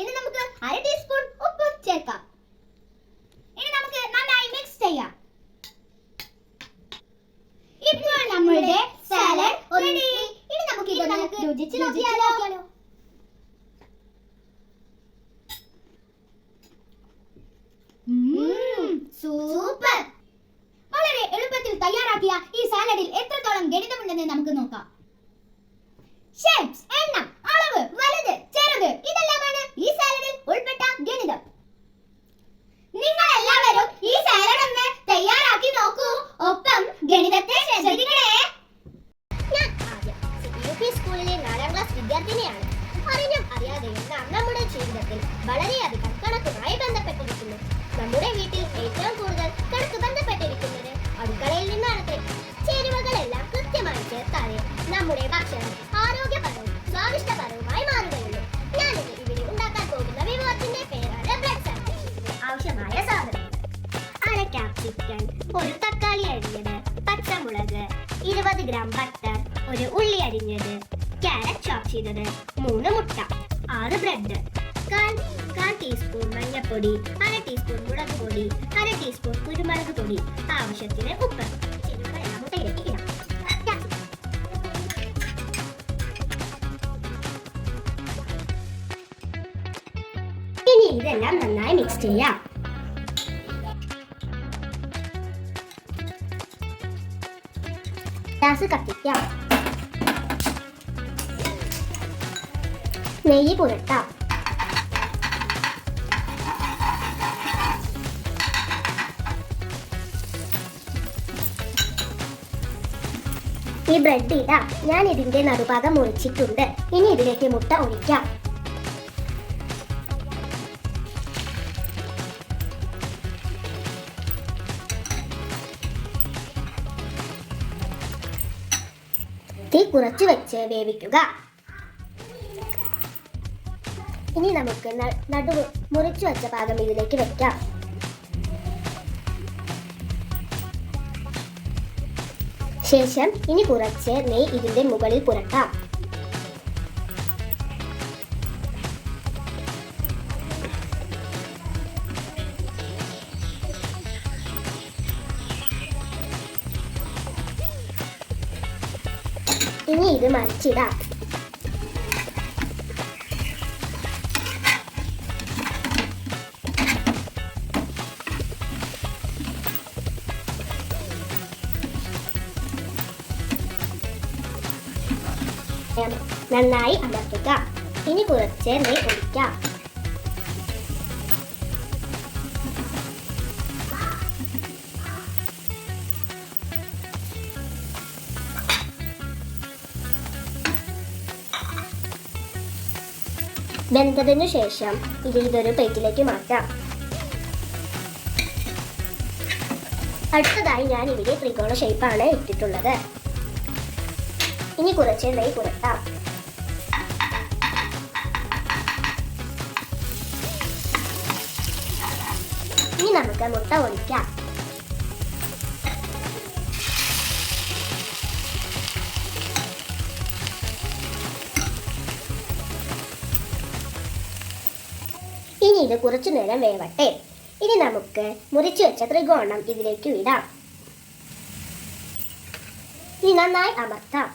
ഇനി നമുക്ക് 1/2 ടീസ്പൂൺ ഉപ്പ് ചേർക്കാം. ഇനി നമുക്ക് നന്നായി മിക്സ് ചെയ്യാം. ഇപ്പോൾ നമ്മുടെ സാലഡ് റെഡി. ഇനി നമുക്ക് ഇത് രുചിച്ച് നോക്കിയാലോ? സൂപ്പർ! വളരെ എളുപ്പത്തിൽ തയ്യാറാക്കിയ ഈ സാലഡിൽ എത്രത്തോളം ഗണിതമുണ്ടെന്ന് നമുക്ക് നോക്കാം. ഷേപ്സ്, എണ്ണം, അളവ്, വലുത്, ചെറുത്, ഇതെല്ലാമാണ് ഈ സാലഡിൽ ഉൾപ്പെട്ട ഗണിതം. നിങ്ങൾ എല്ലാവരും ഈ സാലഡ് ഒന്ന് തയ്യാറാക്കി നോക്കൂ. ഒപ്പം ഗണിതത്തെ ശ്രദ്ധിക്കണേ. ഞാൻ ആദ്യം സ്കൂളിലെ 4ാം ക്ലാസ് വിദ്യാർത്ഥിനിയാണ്. അറിഞ്ഞും അറിയാതെയും നാം നമ്മുടെ ജീവിതത്തിൽ വളരെയധികം കണക്കുമായി ബന്ധപ്പെട്ടിരിക്കുന്നു. നമ്മുടെ വീട്ടിൽ ഏറ്റവും കൂടുതൽ കണക്ക് ബന്ധപ്പെട്ടിരിക്കുന്നത് അടുക്കളയിൽ നിന്നാണ്. ചേരുവകളെല്ലാം കൃത്യമായി ചേർത്താതെ നമ്മുടെ ഭക്ഷണം ആരോഗ്യപരവും സ്വാദിഷ്ടപരവുമായി മാറുകയുള്ളൂ. ഞാനിത് ഇവിടെ ഉണ്ടാക്കാൻ പോകുന്ന വിഭവത്തിന്റെ പേരാണ് ബ്രെഡ് സാൻഡ്വിച്ച്. ആവശ്യമായ സാധനങ്ങൾ: 1/2 ക്യാപ്സിക്കൻ, 1 തക്കാളി അരിഞ്ഞത്, പച്ചമുളക്, 20 ഗ്രാം ബട്ടർ, 1 ഉള്ളി അരിഞ്ഞത്, ക്യാരറ്റ് ചോപ്പ് ചെയ്തത്, 3 മുട്ട, 6 ബ്രെഡ്, 1/4 ടീസ്പൂൺ മഞ്ഞൾപ്പൊടി, 1/2 ടീസ്പൂൺ മുളക് പൊടി, 1/2 ടീസ്പൂൺ കുരുമുളക് പൊടി, ആവശ്യത്തിന് ഉപ്പ്. ചേരുവകളെല്ലാം മുട്ടയിലേക്ക് ഇടാം. ഇനി ഇതെല്ലാം നന്നായി മിക്സ് ചെയ്യാം. ഗ്യാസ് കത്തിക്കാം. നെയ്യ് പുരട്ടാം. ഈ ബ്രെഡ് ഇടാം. ഞാൻ ഇതിന്റെ നടുഭാഗം മുറിച്ചിട്ടുണ്ട്. ഇനി ഇതിലേക്ക് മുട്ട ഒഴിക്കാം. തീ കുറച്ച് വെച്ച് വേവിക്കുക. ഇനി നമുക്ക് നടുവ് മുറിച്ചു വെച്ച ഭാഗം ഇതിലേക്ക് വെക്കാം. ശേഷം ഇനി കുറച്ച് നെയ്യ് ഇതിന്റെ മുകളിൽ പുരട്ടാം. ഇനി ഇത് മറിച്ചിടാം. നന്നായി അമർത്തുക. ഇനി കുറച്ച് നെയ്യ് ഒഴിക്കാം. വെന്തതിനു ശേഷം ഇതൊരു പ്ലേറ്റിലേക്ക് മാറ്റാം. അടുത്തതായി ഞാൻ ഇവിടെ ത്രികോണ ഷേപ്പാണ് ഇട്ടിട്ടുള്ളത്. ഇനി കുറച്ച് നെയ്യ് പുരട്ടാം. ഇനി നമുക്ക് മുട്ട ഒഴിക്കാം. ഇനി ഇത് കുറച്ചു നേരം വേവട്ടെ. ഇനി നമുക്ക് മുറിച്ചു വെച്ച ത്രികോണം ഇതിലേക്ക് ഇടാം. ഇനി നന്നായി അമർത്താം.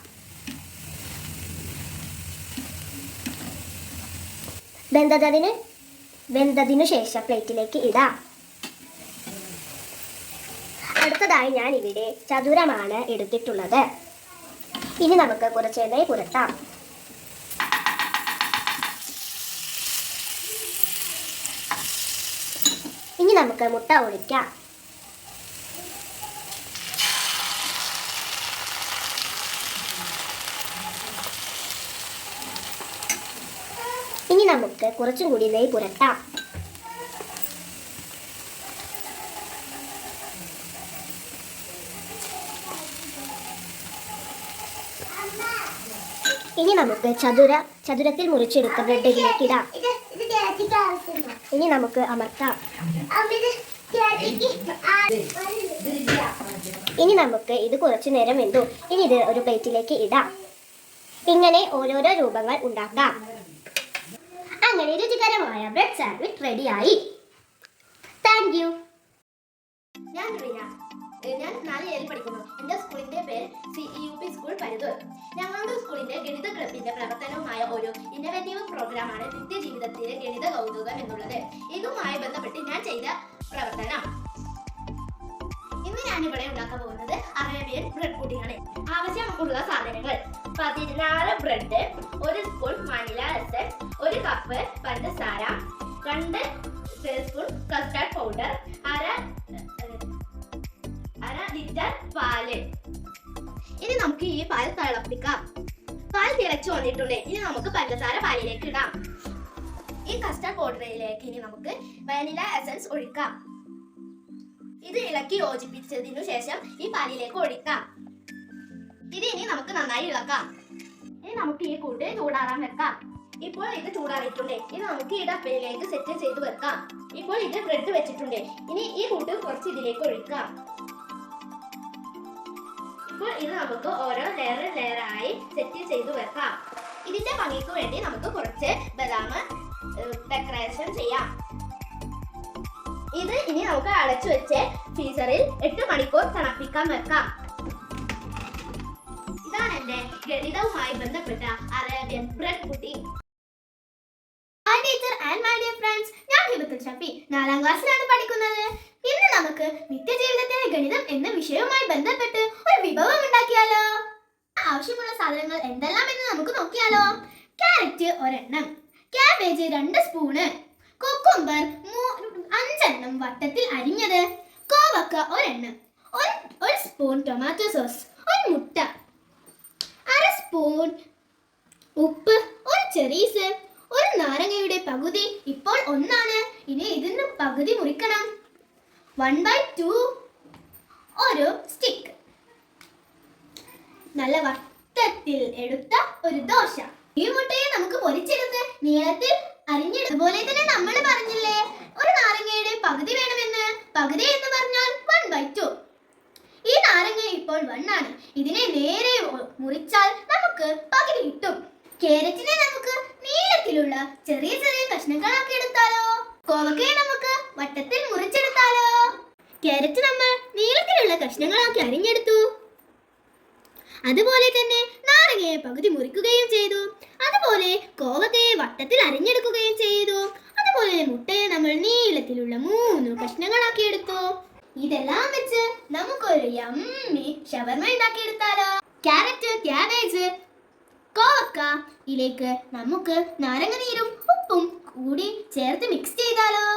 വെന്തതിനു ശേഷം പ്ലേറ്റിലേക്ക് ഇടാം. അടുത്തതായി ഞാൻ ഇവിടെ ചതുരമാണ് എടുത്തിട്ടുള്ളത്. ഇനി നമുക്ക് കുറച്ച് നെയ്യ് പുരട്ടാം. ഇനി നമുക്ക് മുട്ട ഒഴിക്കാം. ഇനി നമുക്ക് കുറച്ചും കൂടി നെയ്യ് പുരട്ടാം. ഇനി നമുക്ക് ചതുരത്തിൽ മുറിച്ചെടുത്ത ബ്രെഡ് ഇതിലേക്ക് ഇടാം. ഇനി നമുക്ക് അമർത്താം. ഇനി നമുക്ക് ഇത് കുറച്ചു നേരം വെന്തു. ഇനി ഇത് ഒരു പ്ലേറ്റിലേക്ക് ഇടാം. ഇങ്ങനെ ഓരോരോ രൂപങ്ങൾ ഉണ്ടാക്കാം. അങ്ങനെ രുചികരമായ ബ്രെഡ് സാൻഡ്വിച്ച് റെഡിയായി. Thank you. ഞാൻ റിയ. ഞാൻ 4 പഠിക്കുന്നു. എൻ്റെ സ്കൂളിൻ്റെ പേര് CEUP സ്കൂൾ പരുതൂർ. ഞങ്ങളുടെ സ്കൂളിൻ്റെ ഗണിത ക്ലബിൻ്റെ പ്രവർത്തനവുമായ ഒരു ഇന്നോവേറ്റീവ് പ്രോഗ്രാമാണ് നിത്യജീവിതത്തിലെ ഗണിത കൗതുകം എന്നുള്ളത്. ഇതുമായി ബന്ധപ്പെട്ട് ഞാൻ ചെയ്ത പ്രവർത്തനം ഇന്ന് ഞാനിവിടെ ഉണ്ടാക്കാൻ പോകുന്നത് അറേബ്യൻ ബ്രെഡ് പുഡിംഗാണ്. ആവശ്യമുള്ള സാധനങ്ങൾ: 14 bread, 1 spoon vanilla essence, 1 cup പഞ്ചസാര, 2 ടീസ്പൂൺ കസ്റ്റാർഡ് പൗഡർ, അര ലിറ്റർ പാല്. ഇനി നമുക്ക് ഈ പാൽ തിളപ്പിക്കാം. പാൽ തിളച്ചു വന്നിട്ടുണ്ട്. ഇനി നമുക്ക് പഞ്ചസാര പാലിലേക്ക് ഇടാം. ഈ കസ്റ്റാർഡ് പൗഡറിലേക്ക് ഇനി നമുക്ക് വനില എസൻസ് ഒഴിക്കാം. ഇത് ഇളക്കി യോജിപ്പിച്ചതിനു ശേഷം ഈ പാലിലേക്ക് ഒഴിക്കാം. ഇത് ഇനി നമുക്ക് നന്നായി ഇളക്കാം. ഇനി നമുക്ക് ഈ കൂട്ട് ചൂടാറാൻ വെക്കാം. ഇപ്പോൾ ഇത് ചൂടാറിയിട്ടുണ്ട്. ഇനി നമുക്ക് ഈ ഡപ്പയിലേക്ക് സെറ്റ് ചെയ്ത് വെക്കാം. ഇപ്പോൾ ഇത് ബ്രെഡ് വെച്ചിട്ടുണ്ട്. ഇനി ഈ കൂട്ട് കുറച്ച് ഇതിലേക്ക് ഒഴിക്കാം. ഇപ്പോൾ ഇത് നമുക്ക് ഓരോ ലെയറായി സെറ്റ് ചെയ്ത് വെക്കാം. ഇതിന്റെ ഭംഗിക്ക് വേണ്ടി നമുക്ക് കുറച്ച് ബദാം ഡെക്കറേഷൻ ചെയ്യാം. ഇത് ഇനി നമുക്ക് അടച്ചു വെച്ച് ഫ്രീസറിൽ 8 മണിക്കൂർ തണുപ്പിക്കാൻ വെക്കാം. ഇതാണ് എന്റെ ഗണിതവുമായി ബന്ധപ്പെട്ട Arabian bread pudding. Hi teacher and my dear friends, ഞാൻ ഹിബത്തുൽ ഷഫി 4ാം ക്ലാസ്സിലാണ് പഠിക്കുന്നത്. ഇന്ന് നമുക്ക് നിത്യജീവിതത്തിലെ ഗണിതം എന്ന വിഷയവുമായി ബന്ധപ്പെട്ട് ഒരു വിഭവം ഉണ്ടാക്കിയാലോ? ആവശ്യമുള്ള സാധനങ്ങൾ എന്തെല്ലാം എന്ന് നമുക്ക് നോക്കിയാലോ? ക്യാരറ്റ് 1 എണ്ണം, ക്യാബേജ് 2 സ്പൂണ്, കുക്കുംബർ 5 എണ്ണം വട്ടത്തിൽ അരിഞ്ഞത്, കോവക്ക 1 എണ്ണം, 1 സ്പൂൺ ടൊമാറ്റോ സോസ്, 1 മുട്ട, 1/2 സ്പൂൺ ഉപ്പ്, 1 ചെറീസ്, 1 നാരങ്ങയുടെ പകുതി ഇപ്പോൾ 1 ആണ്. ഇനി ഇതിന് പകുതി മുറിക്കണം. 1/2 ഒരു സ്റ്റിക്ക്, നല്ല വട്ടത്തിൽ എടുത്ത ഒരു ദോശ. ഈ മുട്ടയെ നമുക്ക് പൊരിച്ചെടുത്ത് നീളത്തിൽ അരിഞ്ഞെടുക്കാം. ക്യാരറ്റിനെ നമുക്ക് നീളത്തിലുള്ള ചെറിയ ചെറിയ കഷ്ണങ്ങളാക്കി എടുത്താലോ? കോവക്കയെ നമുക്ക് വട്ടത്തിൽ മുറിച്ചെടുത്താലോ? ക്യാരറ്റ് നമ്മൾ നീളത്തിലുള്ള കഷ്ണങ്ങളാക്കി അരിഞ്ഞെടുത്തു. അതുപോലെ തന്നെ നാരങ്ങയെ പകുതി മുറിക്കുകയും ചെയ്തു. അതുപോലെ കോവക്കയെ വട്ടത്തിൽ അരിഞ്ഞെടുക്കുകയും ചെയ്തു. അതുപോലെ മുട്ടയെ നമ്മൾ നീളത്തിലുള്ള 3 കഷ്ണങ്ങളാക്കി എടുത്തു. ഇതെല്ലാം വെച്ച് നമുക്കൊരു യമ്മി ഷവർമ ഉണ്ടാക്കിയെടുത്താലോ? ക്യാരറ്റ്, ക്യാബേജ്, കോവക്ക ഇതിലേക്ക് നമുക്ക് നാരങ്ങ നീരും ഉപ്പും കൂടി ചേർത്ത് മിക്സ് ചെയ്താലോ?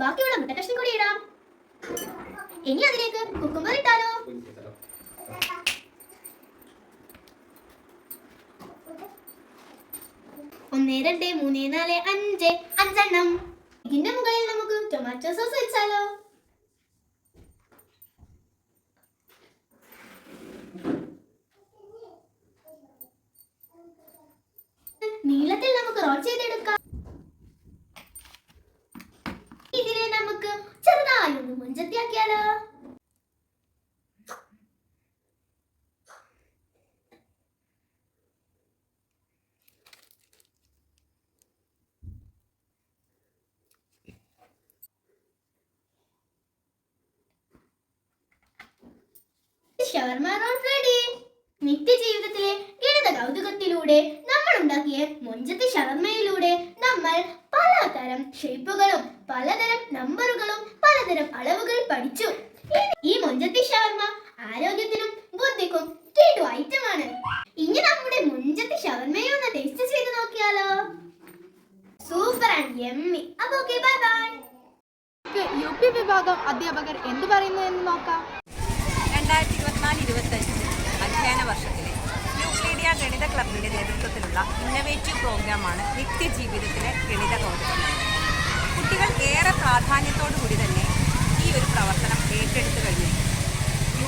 ബാക്കിയുള്ള മുട്ട കഷ്ണം കൂടി ഇടാം. ഇനി അതിലേക്ക് കുക്കുംബർ ഇട്ടാലോ? ഒന്ന്, രണ്ട്, മൂന്ന്, നാല്, അഞ്ചെണ്ണം. ഇതിന്റെ മുകളിൽ നമുക്ക് ടൊമാറ്റോ സോസ് വെച്ചാലോ? നീളത്തിൽ നമുക്ക് റോൾ ചെയ്തെടുക്കാം. ഇതിനെ നമുക്ക് ചെറുതായി ഒന്ന് മൊഞ്ചത്തിയാക്കിയാലോ? ഷവർമ റോൾ റെഡി. നിത്യജീവിതത്തിലെ ഗണിത കൗതുകത്തിലൂടെ നമ്മൾ ഉണ്ടാക്കിയ മൊഞ്ചത്തി ഷവർമയിലൂടെ നമ്മൾ പലതരം ഷേപ്പുകളും പലതരം നമ്പറുകളും പലതരം അളവുകൾ പഠിച്ചു. ഈ മൊഞ്ചത്തി ഷവർമ ആരോഗ്യത്തിനും ബുദ്ധിക്കും കേട്ടു ഐറ്റമാണ്. ഇനി നമ്മുടെ മൊഞ്ചത്തി ഷവർമയൊന്ന് ടേസ്റ്റ് ചെയ്ത് നോക്കിയാലോ? Super and yummy. അപ്പോൾ ഓക്കേ, ബൈ ബൈ. UP വിഭാഗം അധ്യാപകർ എന്തു പറയുന്നു എന്ന് നോക്കാം. 2024-25 അധ്യയന വർഷത്തിലെ യൂക്ലിഡിയ ഗണിത ക്ലബിൻ്റെ നേതൃത്വത്തിലുള്ള ഇന്നവേറ്റീവ് പ്രോഗ്രാമാണ് നിത്യജീവിതത്തിലെ ഗണിത കൗതുകം. കുട്ടികൾ ഏറെ പ്രാധാന്യത്തോടുകൂടി തന്നെ ഈ ഒരു പ്രവർത്തനം ഏറ്റെടുത്തു കഴിഞ്ഞിരിക്കുന്നു.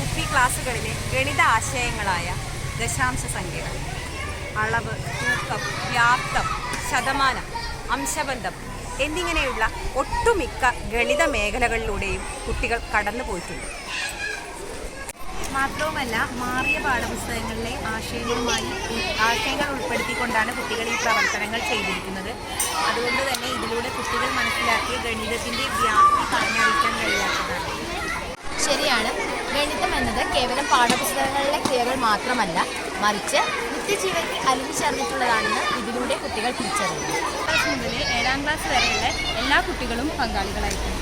UP ക്ലാസ്സുകളിലെ ഗണിത ആശയങ്ങളായ ദശാംശ സംഖ്യകൾ, അളവ്, തൂക്കം, വ്യാപ്തം, ശതമാനം, അംശബന്ധം എന്നിങ്ങനെയുള്ള ഒട്ടുമിക്ക ഗണിത മേഖലകളിലൂടെയും കുട്ടികൾ കടന്നു പോയിട്ടുണ്ട്. മാത്രവുമല്ല, മാറിയ പാഠപുസ്തകങ്ങളിലെ ആശയങ്ങൾ ഉൾപ്പെടുത്തിക്കൊണ്ടാണ് കുട്ടികൾ ഈ പ്രവർത്തനങ്ങൾ ചെയ്തിരിക്കുന്നത്. അതുകൊണ്ട് തന്നെ ഇതിലൂടെ കുട്ടികൾ മനസ്സിലാക്കിയ ഗണിതത്തിൻ്റെ വ്യാപ്തി പറഞ്ഞറിയിക്കാൻ കഴിയാത്തതാണ്. ശരിയാണ്. ഗണിതം എന്നത് കേവലം പാഠപുസ്തകങ്ങളിലെ ക്രിയകൾ മാത്രമല്ല, മറിച്ച് നിത്യജീവിതത്തിൽ അലിഞ്ഞുചേർന്നിട്ടുള്ളതാണെന്ന് ഇതിലൂടെ കുട്ടികൾ തിരിച്ചറിയുന്നു. ക്ലാസ് മുതൽ 7ാം ക്ലാസ് വരെയുള്ള എല്ലാ കുട്ടികളും പങ്കാളികളായിട്ടുണ്ട്.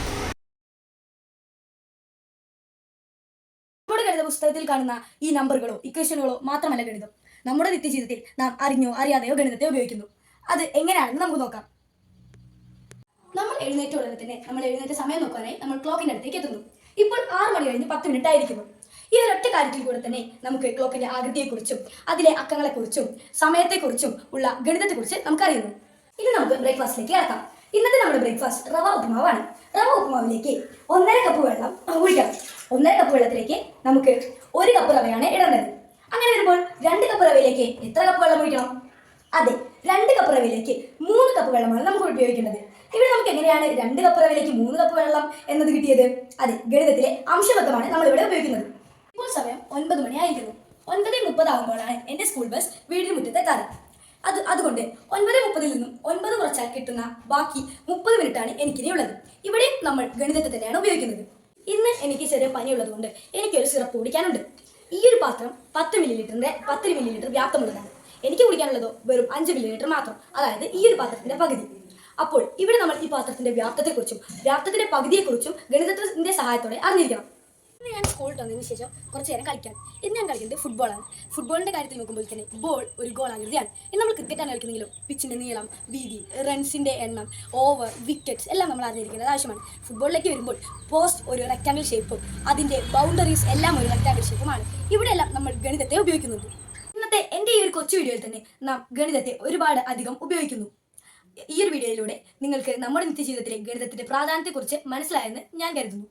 നമ്മുടെ ഗണിത പുസ്തകത്തിൽ കാണുന്ന ഈ നമ്പറുകളോ ഇക്വേഷനുകളോ മാത്രമല്ല ഗണിതം. നമ്മുടെ നിത്യജീവിതത്തിൽ നാം അറിഞ്ഞോ അറിയാതെയോ ഗണിതത്തെ ഉപയോഗിക്കുന്നു. അത് എങ്ങനെയാണെന്ന് നമുക്ക് നോക്കാം. നമ്മൾ എഴുന്നേറ്റ ഉടനെ തന്നെ നമ്മൾ എഴുന്നേറ്റ സമയം നോക്കാനായി നമ്മൾ ക്ലോക്കിന്റെ അടുത്തേക്ക് എത്തുന്നു. ഇപ്പോൾ 6 മണി കഴിഞ്ഞ് 10 മിനിറ്റ് ആയിരിക്കുന്നു. ഈ ഒരൊറ്റ കാര്യത്തിൽ കൂടെ തന്നെ നമുക്ക് ക്ലോക്കിന്റെ ആകൃതിയെക്കുറിച്ചും അതിലെ അക്കങ്ങളെക്കുറിച്ചും സമയത്തെക്കുറിച്ചും ഉള്ള ഗണിതത്തെക്കുറിച്ച് നമുക്കറിയുന്നു. ഇനി നമുക്ക് ബ്രേക്ക്ഫാസ്റ്റിലേക്ക് കിടക്കാം. ഇന്നത്തെ നമ്മുടെ ബ്രേക്ക്ഫാസ്റ്റ് റവ ഉപ്പുമാവാണ്. റവ ഉപ്പുമാവിലേക്ക് 1.5 കപ്പ് വെള്ളം ഒഴിക്കണം. 1.5 കപ്പ് വെള്ളത്തിലേക്ക് നമുക്ക് 1 കപ്പ് റവയാണ് ഇടേണ്ടത്. അങ്ങനെ വരുമ്പോൾ 2 കപ്പ് റവയിലേക്ക് എത്ര കപ്പ് വെള്ളം ഒഴിക്കണം? അതെ, 2 കപ്പ് റവയിലേക്ക് 3 കപ്പ് വെള്ളമാണ് നമുക്ക് ഉപയോഗിക്കേണ്ടത്. ഇവിടെ നമുക്ക് എങ്ങനെയാണ് 2 കപ്പ് റവയിലേക്ക് 3 കപ്പ് വെള്ളം എന്നത് കിട്ടിയത്? അതെ, ഗണിതത്തിലെ അംശബദ്ധമാണ് നമ്മളിവിടെ ഉപയോഗിക്കുന്നത്. ഇപ്പോൾ സമയം 9 മണി ആയിരിക്കുന്നു. 9:30 ആകുമ്പോഴാണ് എൻ്റെ സ്കൂൾ ബസ് വീടിന് മുറ്റത്തെത്താറ്. അതുകൊണ്ട് 9:30 നിന്നും 9 കുറച്ചാൽ കിട്ടുന്ന ബാക്കി 30 മിനിറ്റാണ് എനിക്കിനിയുള്ളത്. ഇവിടെ നമ്മൾ ഗണിതത്തെ തന്നെയാണ് ഉപയോഗിക്കുന്നത്. ഇന്ന് എനിക്ക് ചെറിയ പനിയുള്ളതുകൊണ്ട് എനിക്കൊരു സിറപ്പ് കുടിക്കാനുണ്ട്. ഈ ഒരു പാത്രം 10 മില്ലി വ്യാപ്തമുള്ളതാണ്. എനിക്ക് കുടിക്കാനുള്ളതോ വെറും 5 മില്ലി മാത്രം, അതായത് ഈ ഒരു പാത്രത്തിന്റെ പകുതി. അപ്പോൾ ഇവിടെ നമ്മൾ ഈ പാത്രത്തിന്റെ വ്യാപ്തത്തെക്കുറിച്ചും വ്യാപ്തത്തിന്റെ പകുതിയെക്കുറിച്ചും ഗണിതത്തിന്റെ സഹായത്തോടെ അറിഞ്ഞിരിക്കണം. ഇന്ന് ഞാൻ സ്കൂളിൽ വന്നതിന് ശേഷം കുറച്ച് നേരം കളിക്കാൻ. ഇന്ന് ഞാൻ കളിക്കുന്നത് ഫുട്ബോളാണ്. ഫുട്ബോളിൻ്റെ കാര്യത്തിൽ നോക്കുമ്പോൾ തന്നെ ബോൾ ഒരു ഗോളാകൃതിയാണ്. ഇന്ന് നമ്മൾ ക്രിക്കറ്റാണ് കളിക്കുന്നെങ്കിലും പിച്ചിൻ്റെ നീളം, വീതി, റൺസിൻ്റെ എണ്ണം, ഓവർ, വിക്കറ്റ്സ് എല്ലാം നമ്മൾ അറിഞ്ഞിരിക്കുന്നത് ആവശ്യമാണ്. ഫുട്ബോളിലേക്ക് വരുമ്പോൾ പോസ്റ്റ് ഒരു റെക്റ്റാങ്കിൾ ഷേപ്പും അതിൻ്റെ ബൗണ്ടറീസ് എല്ലാം ഒരു റെക്റ്റാങ്കിൾ ഷേപ്പുമാണ്. ഇവിടെയെല്ലാം നമ്മൾ ഗണിതത്തെ ഉപയോഗിക്കുന്നുണ്ട്. ഇന്നത്തെ എൻ്റെ ഈ ഒരു കൊച്ചു വീഡിയോയിൽ തന്നെ നാം ഗണിതത്തെ ഒരുപാട് അധികം ഉപയോഗിക്കുന്നു. ഈ ഒരു വീഡിയോയിലൂടെ നിങ്ങൾക്ക് നമ്മുടെ നിത്യജീവിതത്തിലെ ഗണിതത്തിൻ്റെ പ്രാധാന്യത്തെക്കുറിച്ച് മനസ്സിലായെന്ന് ഞാൻ കരുതുന്നു.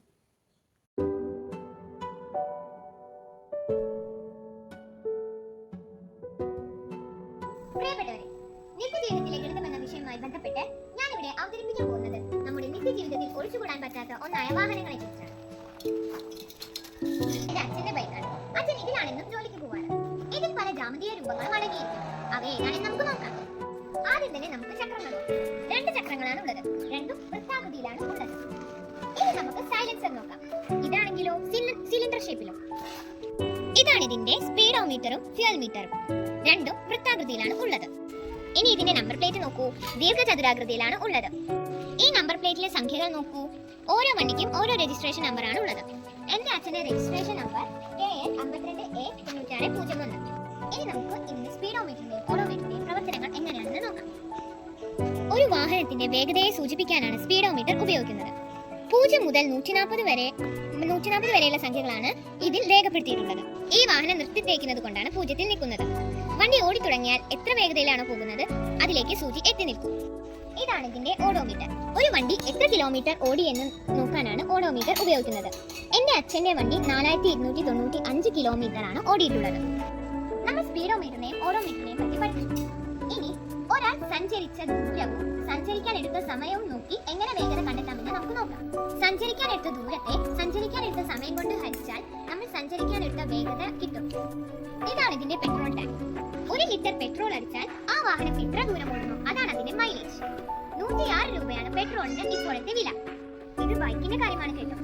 പ്രിയപ്പെട്ടവരെ, നിത്യജീവിതത്തിലെ ഗണിതം എന്ന വിഷയവുമായി ബന്ധപ്പെട്ട് ഞാനിവിടെ അവതരിപ്പിക്കാൻ പോകുന്നത് നമ്മുടെ നിത്യജീവിതത്തിൽ ഒഴിച്ചുകൂടാൻ പറ്റാത്ത ഒന്നായ വാഹനങ്ങളെ കുറിച്ചാണ്. ഇത് അച്ഛന്റെ ബൈക്കാണ്. അച്ഛൻ ഇതിലാണെന്നും ജോലിക്ക് പോവാറ്. ഇതിൽ പല ജാമതീയ രൂപങ്ങളും അടങ്ങിയിരിക്കും. അവ ഏതാണെന്ന് നമുക്ക് നോക്കാം. ആദ്യം തന്നെ നമുക്ക് ചക്രങ്ങൾ നോക്കാം. 2 ചക്രങ്ങളാണ് ഉള്ളത്. രണ്ടും വൃത്താകൃതിയിലാണ് ഉള്ളത്. ഇനി നമുക്ക് സൈലൻസർ നോക്കാം. ഇതാണെങ്കിലോ സിലിണ്ടർ ഷേപ്പിലും. ഇതാണ് ഇതിന്റെ സ്പീഡോമീറ്ററും ഫ്യൂൽ മീറ്ററും. രണ്ടും വൃത്താകൃതിയിലാണ് ഉള്ളത്. ഇനി ഇതിന്റെ നമ്പർ പ്ലേറ്റ് നോക്കൂ. ദീർഘചതുരാകൃതിയിലാണ് ഉള്ളത്. ഈ നമ്പർ പ്ലേറ്റിലെ സംഖ്യകൾ നോക്കൂ. ഓരോ വണ്ടിക്കും ഓരോ രജിസ്ട്രേഷൻ നമ്പറാണ് ഉള്ളത്. എന്റെ അച്ഛന്റെ രജിസ്ട്രേഷൻ നമ്പർ KN52A9601. ഇനി നമുക്ക് ഇതിന്റെ സ്പീഡോമീറ്ററിന്റെയും ഓഡോമീറ്ററിന്റെയും പ്രവർത്തനങ്ങൾ എങ്ങനെയാണെന്ന് നോക്കാം. ഒരു വാഹനത്തിന്റെ വേഗതയെ സൂചിപ്പിക്കാനാണ് സ്പീഡോമീറ്റർ ഉപയോഗിക്കുന്നത്. 0 മുതൽ 140 വരെയുള്ള സംഖ്യകളാണ് ഇതിൽ രേഖപ്പെടുത്തിയിട്ടുള്ളത്. ഈ വാഹനം നിർത്തിത്തേക്കുന്നത് കൊണ്ടാണ് 0-ൽ നിൽക്കുന്നത്. വണ്ടി ഓടിത്തുടങ്ങിയാൽ എത്ര വേഗതയിലാണോ പോകുന്നത് അതിലേക്ക് സൂചി എത്തി നിൽക്കും. ഇതാണ് ഇതിന്റെ ഓഡോമീറ്റർ. ഒരു വണ്ടി എത്ര കിലോമീറ്റർ ഓടി എന്ന് നോക്കാനാണ് ഓഡോമീറ്റർ ഉപയോഗിക്കുന്നത്. എന്റെ അച്ഛന്റെ വണ്ടി 4295 കിലോമീറ്റർ ആണ് ഓടിയിട്ടുള്ളത്. നമ്മൾ സ്പീഡോമീറ്ററിനെയും ഓഡോമീറ്ററിനെയും പറ്റി പഠിച്ചു. ഇനി ഒരാൾ സഞ്ചരിച്ച ദൂരവും സഞ്ചരിക്കാൻ എടുത്ത സമയവും നോക്കി എങ്ങനെ വേഗത കണ്ടെത്താമെന്ന് നമുക്ക് നോക്കാം. സഞ്ചരിക്കാൻ എടുത്ത ദൂരത്തെ സഞ്ചരിക്കാൻ എടുത്ത സമയം കൊണ്ട് ഹരിച്ചാൽ നമ്മൾ സഞ്ചരിക്കാൻ എടുത്ത വേഗത കിട്ടും. ഇതാണ് ഇതിന്റെ പെട്രോൾ ടാങ്ക്. 1 ലിറ്റർ പെട്രോൾ അടിച്ചാൽ ആ വാഹനം എത്ര ദൂരം ഓടുന്നു അതാണ് അതിന്റെ മൈലേജ്. 106 രൂപയാണ് പെട്രോളിന്റെ ഇപ്പോഴത്തെ വില. ഇത് ബൈക്കിന്റെ കാര്യമാണ് കേട്ടോ.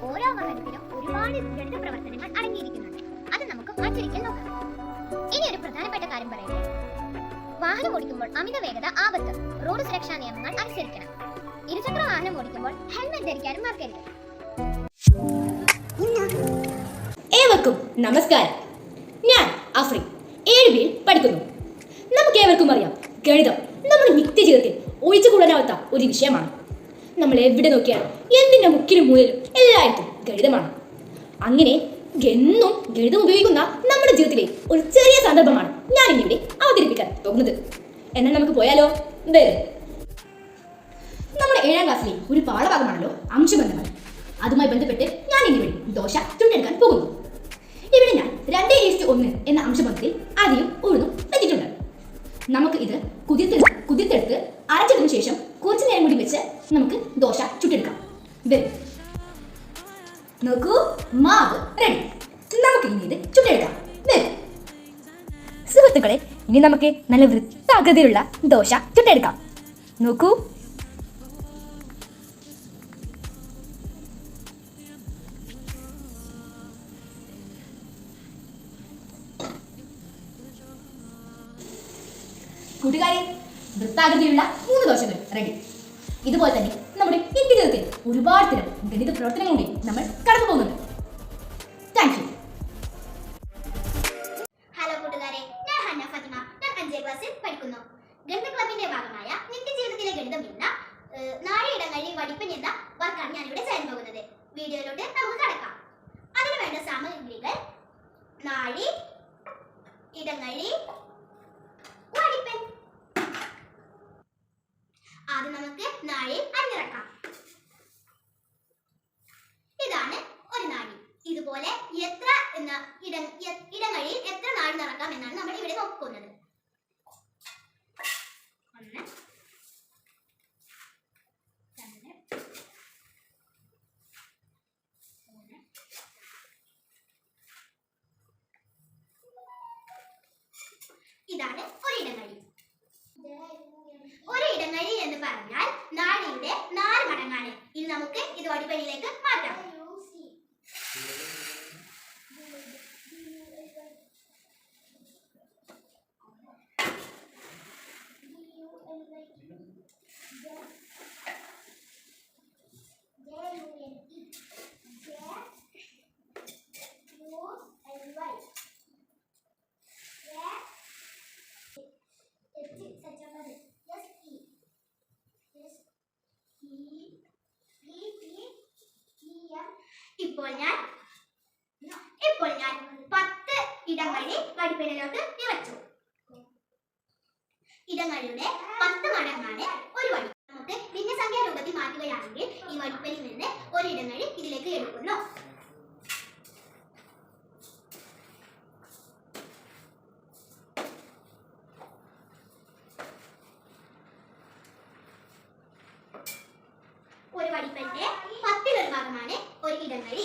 ഓരോ വാഹനത്തിലും ഒരുപാട് ഗണിത പ്രവർത്തനങ്ങൾ അടങ്ങിയിരിക്കുന്നുണ്ട്. അത് നമുക്ക് മറ്റൊരിക്കൽ നോക്കാം. ഇനി ഒരു പ്രധാനപ്പെട്ട കാര്യം പറയട്ടെ. വാഹനം ഓടിക്കുമ്പോൾ അമിത വേഗത ആപത്ത്. റോഡ് സുരക്ഷാ നിയമങ്ങൾ അനുസരിക്കണം. ഇരുചക്ര വാഹനം ഓടിക്കുമ്പോൾ ഹെൽമെറ്റ് ധരിക്കാനും മറക്കരുത്. ഏവർക്കും നമസ്കാരം. ഞാൻ അഫ്രി 7-ൽ പഠിക്കുന്നു. നമുക്ക് ഏവർക്കും അറിയാം, ഗണിതം നമ്മുടെ നിത്യജീവിതത്തിൽ ഒഴിച്ചുകൂടാനാവാത്ത ഒരു വിഷയമാണ്. നമ്മൾ എവിടെ നോക്കിയാലും എന്തിൻ്റെ മുക്കിലും മൂലയിലും എല്ലായിടത്തും ഗണിതമാണ്. അങ്ങനെ എന്നും ഗണിതം ഉപയോഗിക്കുന്ന നമ്മുടെ ജീവിതത്തിലെ ഒരു ചെറിയ സന്ദർഭമാണ് ഞാൻ ഇന്നിവിടെ അവതരിപ്പിക്കാൻ പോകുന്നത്. എന്നാൽ നമുക്ക് പോയാലോ? വരും. നമ്മുടെ 7ാം ക്ലാസ്സിലെ ഒരു പാഠഭാഗമാണല്ലോ അംശബന്ധങ്ങൾ. അതുമായി ബന്ധപ്പെട്ട് ഞാൻ ഇന്നിവിടെ ദോശ ചുട്ടെടുക്കാൻ പോകുന്നു. ഇവിടെ ഞാൻ 2:1 എന്ന അംശബന്ധത്തിൽ അരിയും ഉഴുന്നും വെച്ചിട്ടുണ്ട്. നമുക്ക് ഇത് കുതിർത്തെടുത്ത് അരച്ചതിനു ശേഷം കുറച്ചു നേരം കൂടി വെച്ച് നമുക്ക് ദോശ ചുട്ടെടുക്കാം. വരും. നോക്കൂ, മാവ് റെഡി. നമുക്ക് ഇനി ഇത് ചുട്ടെടുക്കാം. വരും. സുഹൃത്തുക്കളെ, ഇനി നമുക്ക് നല്ല വൃത്താകൃതിയിലുള്ള ദോശ ചുട്ടെടുക്കാം. നോക്കൂ. കൂട്ടുകാരെ, വൃത്താകൃതിയിലുള്ള 3 ദോശകൾ റെഡി. ഇതുപോലെ തന്നെ നമ്മുടെ നിത്യജീവിതത്തിൽ ഒരുപാട് തരം ഗണിത പ്രവർത്തനങ്ങളുടെ നമ്മൾ കടന്നു പോകുന്നുണ്ട്. Thank you. ഹലോ കൂട്ടുകാരെ, ഞാൻ ഹന്ന ഫാത്തിമ. ഞാൻ 5ാം ക്ലാസ്സിൽ പഠിക്കുന്നു. ഗണിത ക്ലബിന്റെ ഭാഗമായ നിത്യജീവിതത്തിലെ ഗണിതം എന്ന നാഴിയിടങ്ങഴി വടിപ്പൻ എന്ന വർക്കാണ് ഞാനിവിടെ ചെയ്യാൻ പോകുന്നത്. വീഡിയോയിലോട്ട് നമുക്ക് കടക്കാം. അതിനു വേണ്ട സാമഗ്രികൾ: നാഴി, ഇടങ്ങഴി, വടിപ്പൻ. ആദ്യം നമുക്ക് നാഴി അരിഞ്ഞിറക്കാം. ഇതാണ് ഒരു നാഴി. ഇതുപോലെ ഇടങ്ങഴിയിൽ എത്ര നാഴി നിറക്കാം എന്നാണ് നമ്മൾ ഇവിടെ നോക്കുന്നത്. 1, 2, 3. ഇതാണ് ഒരു ഇടങ്ങഴി. ഒരു ഇടങ്ങഴി എന്ന് പറഞ്ഞാൽ നാഴിയുടെ 4 മടങ്ങാണ്. ഇനി നമുക്ക് ഇത് വടിപ്പനിലേക്ക് മാറ്റാം. ഇപ്പോൾ ഞാൻ 10 ഇടങ്ങഴി വടിപ്പേരിലോട്ട് നിറച്ചു. ഇടങ്ങഴിയുടെ 10 മടങ്ങാണ് ഒരു വടി. നമുക്ക് ഭിന്നസംഖ്യാ രൂപത്തിൽ മാറ്റുകയാണെങ്കിൽ ഈ വടിപ്പേരിൽ നിന്ന് ഒരു ഇടങ്ങഴി ഇതിലേക്ക് എടുക്കുന്നു. ഒരു വടിപ്പന്റെ 10 ഭാഗമാണ് ഒരു ഇടങ്ങഴി.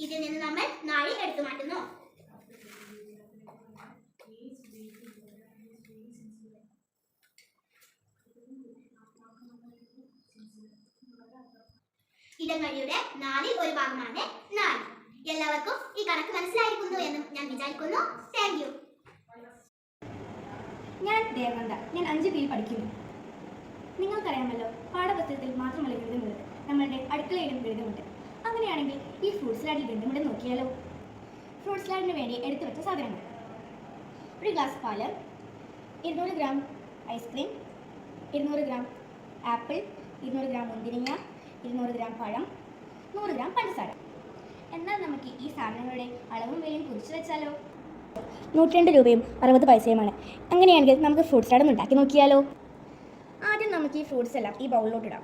ഇതിൽ നിന്ന് നമ്മൾ നാഴി എടുത്തു മാറ്റുന്നു. ഇടങ്ങഴിയുടെ 4 ഒരു ഭാഗമാണ് നാഴി. എല്ലാവർക്കും ഈ കണക്ക് മനസ്സിലായിരിക്കുന്നു എന്ന് ഞാൻ വിചാരിക്കുന്നു. Thank you. ഞാൻ ദേവനന്ദ. ഞാൻ 5B പഠിക്കുന്നു. നിങ്ങൾക്കറിയാമല്ലോ, പാഠപുസ്തകത്തിൽ മാത്രമല്ല ഗണിതമുള്ളത്, നമ്മളുടെ അടുക്കളയിലും ഗണിതമുണ്ട്. അങ്ങനെയാണെങ്കിൽ ഈ ഫ്രൂട്ട് സ്ലാഡിൽ ഗണിതമുണ്ട് നോക്കിയാലോ. ഫ്രൂട്ട് സ്ലാഡിന് വേണ്ടി എടുത്തു വെച്ച സാധനങ്ങൾ: ഒരു ഗ്ലാസ് പാല്, 200 gram ice cream, 200 gram apple, 200 gram മുന്തിരിങ്ങ, 200 ഗ്രാം പഴം, 100 ഗ്രാം പഞ്ചസാര. എന്നാൽ നമുക്ക് ഈ സാധനങ്ങളുടെ അളവും വിലയും കുറിച്ച് വെച്ചാലോ. 102 രൂപയും 60 പൈസയുമാണ്. അങ്ങനെയാണെങ്കിൽ നമുക്ക് ഫ്രൂട്ട് സ്ലാഡ് ഒന്ന് ഉണ്ടാക്കി നോക്കിയാലോ. ആദ്യം നമുക്ക് ഈ ഫ്രൂട്ട്സ് എല്ലാം ഈ ബൗളിലോട്ട് ഇടാം.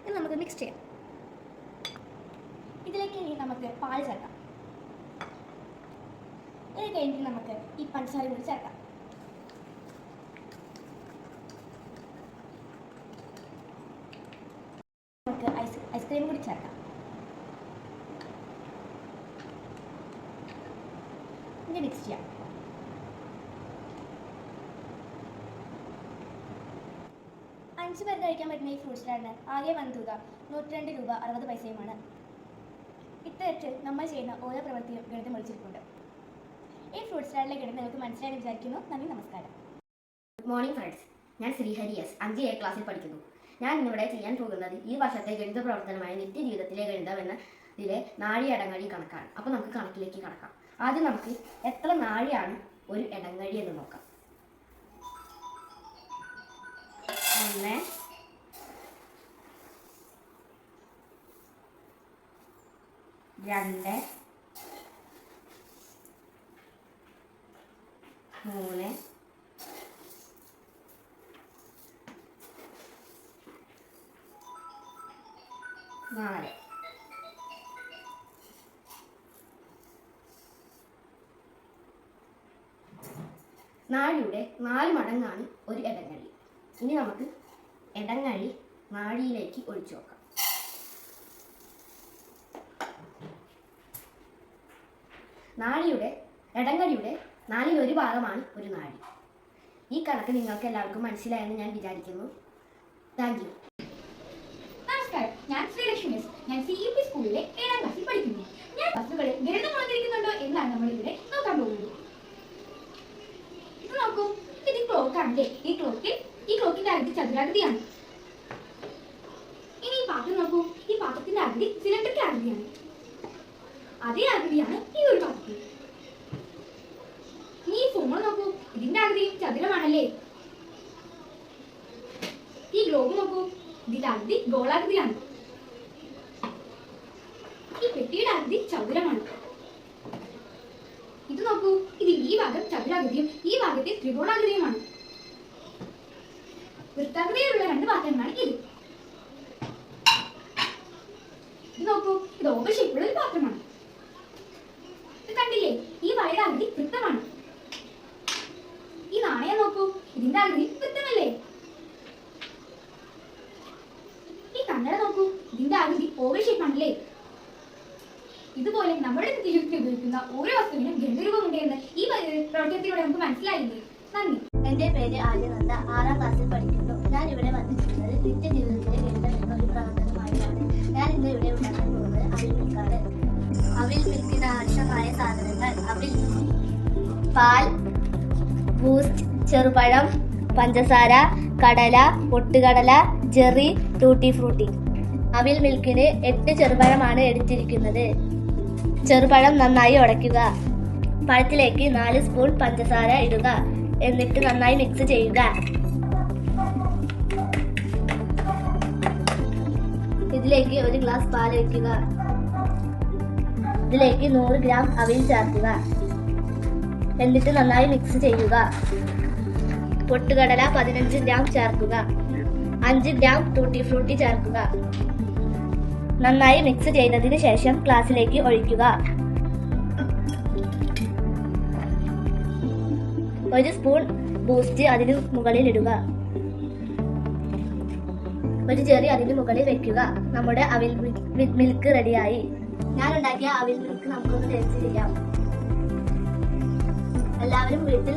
ഇത് നമുക്ക് മിക്സ് ചെയ്യാം. ഇതിലേക്ക് ഇനി നമുക്ക് പാൽ ചേർക്കാം. ഇത് കഴിഞ്ഞിട്ട് നമുക്ക് ഈ പഞ്ചസാര കൂടി ചേർക്കാം. നമുക്ക് ഐസ്ക്രീം കൂടി ചേർക്കാം. ഇത് മിക്സ് ചെയ്യാം. അഞ്ച് പേർക്ക് കഴിക്കാൻ പറ്റുന്ന ഈ ഫ്രൂട്ട് സ്ലാഡിന് ആകെ വന്ന തുക 102 രൂപ 60 പൈസയുമാണ്. ഇത്തരത്തിൽ നമ്മൾ ചെയ്യുന്ന ഓരോ പ്രവൃത്തിയും ഗണിതം വിളിച്ചിട്ടുണ്ട്. ഈ ഫ്രൂട്ട് സ്ലാഡിലെ ഗണിതം നിങ്ങൾക്ക് മനസ്സിലായി വിചാരിക്കുന്നു. നന്ദി, നമസ്കാരം. Good morning friends. ഞാൻ ശ്രീഹരി എസ്, 5A ക്ലാസ്സിൽ പഠിക്കുന്നു. ഞാൻ ഇന്നിവിടെ ചെയ്യാൻ പോകുന്നത് ഈ വർഷത്തെ ഗണിത പ്രവർത്തനമായ നിത്യജീവിതത്തിലെ ഗണിതം എന്നതിലെ നാഴി അടങ്ങഴി കണക്കാണ്. അപ്പോൾ നമുക്ക് കണക്കിലേക്ക് കടക്കാം. ആദ്യം നമുക്ക് എത്ര നാഴിയാണ് ഒരു ഇടങ്ങഴി എന്ന് നോക്കാം. 1, 2, 3, 4. നാഴിയുടെ 4 മടങ്ങാണ് ഒരു ഇടങ്ങഴി. ഇനി നമുക്ക് ഇടങ്ങഴി നാഴിയിലേക്ക് ഒഴിച്ചു നോക്കാം. ഇടങ്ങഴിയുടെ 4/1 ഭാഗമാണ് ഒരു നാഴി. ഈ കണക്ക് നിങ്ങൾക്ക് എല്ലാവർക്കും മനസ്സിലായെന്ന് ഞാൻ വിചാരിക്കുന്നു. Thank you. നമസ്കാരം, ഞാൻ ശ്രീലക്ഷ്മി എസ്. ഞാൻ CUP സ്കൂളിലെ 7ാം ക്ലാസ്സിൽ പഠിക്കുന്നു. ഞാൻ വസ്തുക്കളിൽ ഗണിതം ഉൾക്കൊള്ളിക്കുന്നുണ്ടോ എന്നാണ് നമ്മൾ ഇവിടെ നോക്കാൻ പോകുന്നത്. ഇത് നോക്കൂ, ഇത് ക്ലോക്കാണല്ലേ. ഈ ക്ലോക്കിന്റെ ആകൃതി ചതുരാകൃതിയാണ്. ഇനി ഈ പാത്രം നോക്കൂ, ഈ പാത്രത്തിന്റെ ആകൃതി സിലിണ്ടറിന്റെ ആകൃതിയാണ്. അതേ ആകൃതിയാണ് ഈ ഒരു പാത്രത്തിൽ. ഇനി ഈ ഫോൺ നോക്കൂ, ഇതിന്റെ ആകൃതിയും ചതുരമാണല്ലേ. ഈ ഗ്ലോബ് നോക്കൂ, ഇതിന്റെ ആകൃതി ഗോളാകൃതിയാണ്. ഈ പെട്ടിയുടെ ആകൃതി ചതുരമാണ്. ഇത് നോക്കൂ, ഇതിൽ ഈ ഭാഗം ചതുരാകൃതിയും ഈ ഭാഗത്തെ ത്രികോണാകൃതിയുമാണ്. വൃത്താകൃതിയിലുള്ള 2 പാത്രങ്ങളാണ് ഇത്. ഇത് നോക്കൂ, ഇത് ഓവൽ ഷേപ്പുള്ള ഒരു പാത്രമാണ്. ഇത് കണ്ടില്ലേ, ഈ വയയുടെ ആകൃതി വൃത്തമാണ്. ഈ നാണയം നോക്കൂ, ഇതിന്റെ ആകൃതി വൃത്തമല്ലേ. ഈ കണ്ണട നോക്കൂ, ഇതിന്റെ ആകൃതി ഓവൽ ഷേപ്പാണല്ലേ. ഇതുപോലെ നമ്മുടെ നിത്യജീവിതത്തിൽ ഉപയോഗിക്കുന്ന ഓരോ വസ്തുവിനും ഗണിതരൂപമുണ്ട് എന്ന് ഈ പ്രവർത്തനത്തിലൂടെ നമുക്ക് മനസ്സിലായില്ലേ. നന്ദി. എന്റെ പേര് ആര്യനന്ദ, 6ാം ക്ലാസ്സിൽ പഠിക്കുന്നു. ഞാൻ ഇവിടെ വന്നിരിക്കുന്നത് നിത്യജീവിതത്തിലെ ഗണിതം എന്ന ഒരു പ്രവർത്തനമായിട്ടാണ്. ഞാൻ ഇന്ന് ഇവിടെ ഉണ്ടാക്കാൻ പോകുന്നത് അവിൽ മിൽക്കാണ്. അവിൽ മിൽക്കിന് ആവശ്യമായ സാധനങ്ങൾ: അവിൽ, പാൽ, ബൂസ്റ്റ്, ചെറുപഴം, പഞ്ചസാര, കടല, പൊട്ടുകടല, ജെറി, ടൂട്ടി ഫ്രൂട്ടി. അവിൽ മിൽക്കിന് 8 ചെറുപഴമാണ് എടുത്തിരിക്കുന്നത്. ചെറുപഴം നന്നായി ഉടയ്ക്കുക. പഴത്തിലേക്ക് 4 സ്പൂൺ പഞ്ചസാര ഇടുക. എന്നിട്ട് നന്നായി മിക്സ് ചെയ്യുക. ഇതിലേക്ക് 1 ഗ്ലാസ് പാൽ ഒഴിക്കുക. ഇതിലേക്ക് 100 ഗ്രാം അവിൽ ചേർക്കുക. എന്നിട്ട് നന്നായി മിക്സ് ചെയ്യുക. പൊട്ടുകടല 15 ഗ്രാം ചേർക്കുക. 5 ഗ്രാം ടൂട്ടി ഫ്രൂട്ടി ചേർക്കുക. നന്നായി മിക്സ് ചെയ്തതിനു ശേഷം ഗ്ലാസ്സിലേക്ക് ഒഴിക്കുക. 1 സ്പൂൺ ബൂസ്റ്റ് അതിന് മുകളിൽ ഇടുക. 1 ചെറി അതിന് മുകളിൽ വെക്കുക. നമ്മുടെ അവിൽ മിൽക്ക് റെഡിയായി. ഞാൻ ഉണ്ടാക്കിയ അവിൽ മിൽക്ക് നമുക്കൊന്ന് ടേസ്റ്റ് ചെയ്യാം. എല്ലാവരും വീട്ടിൽ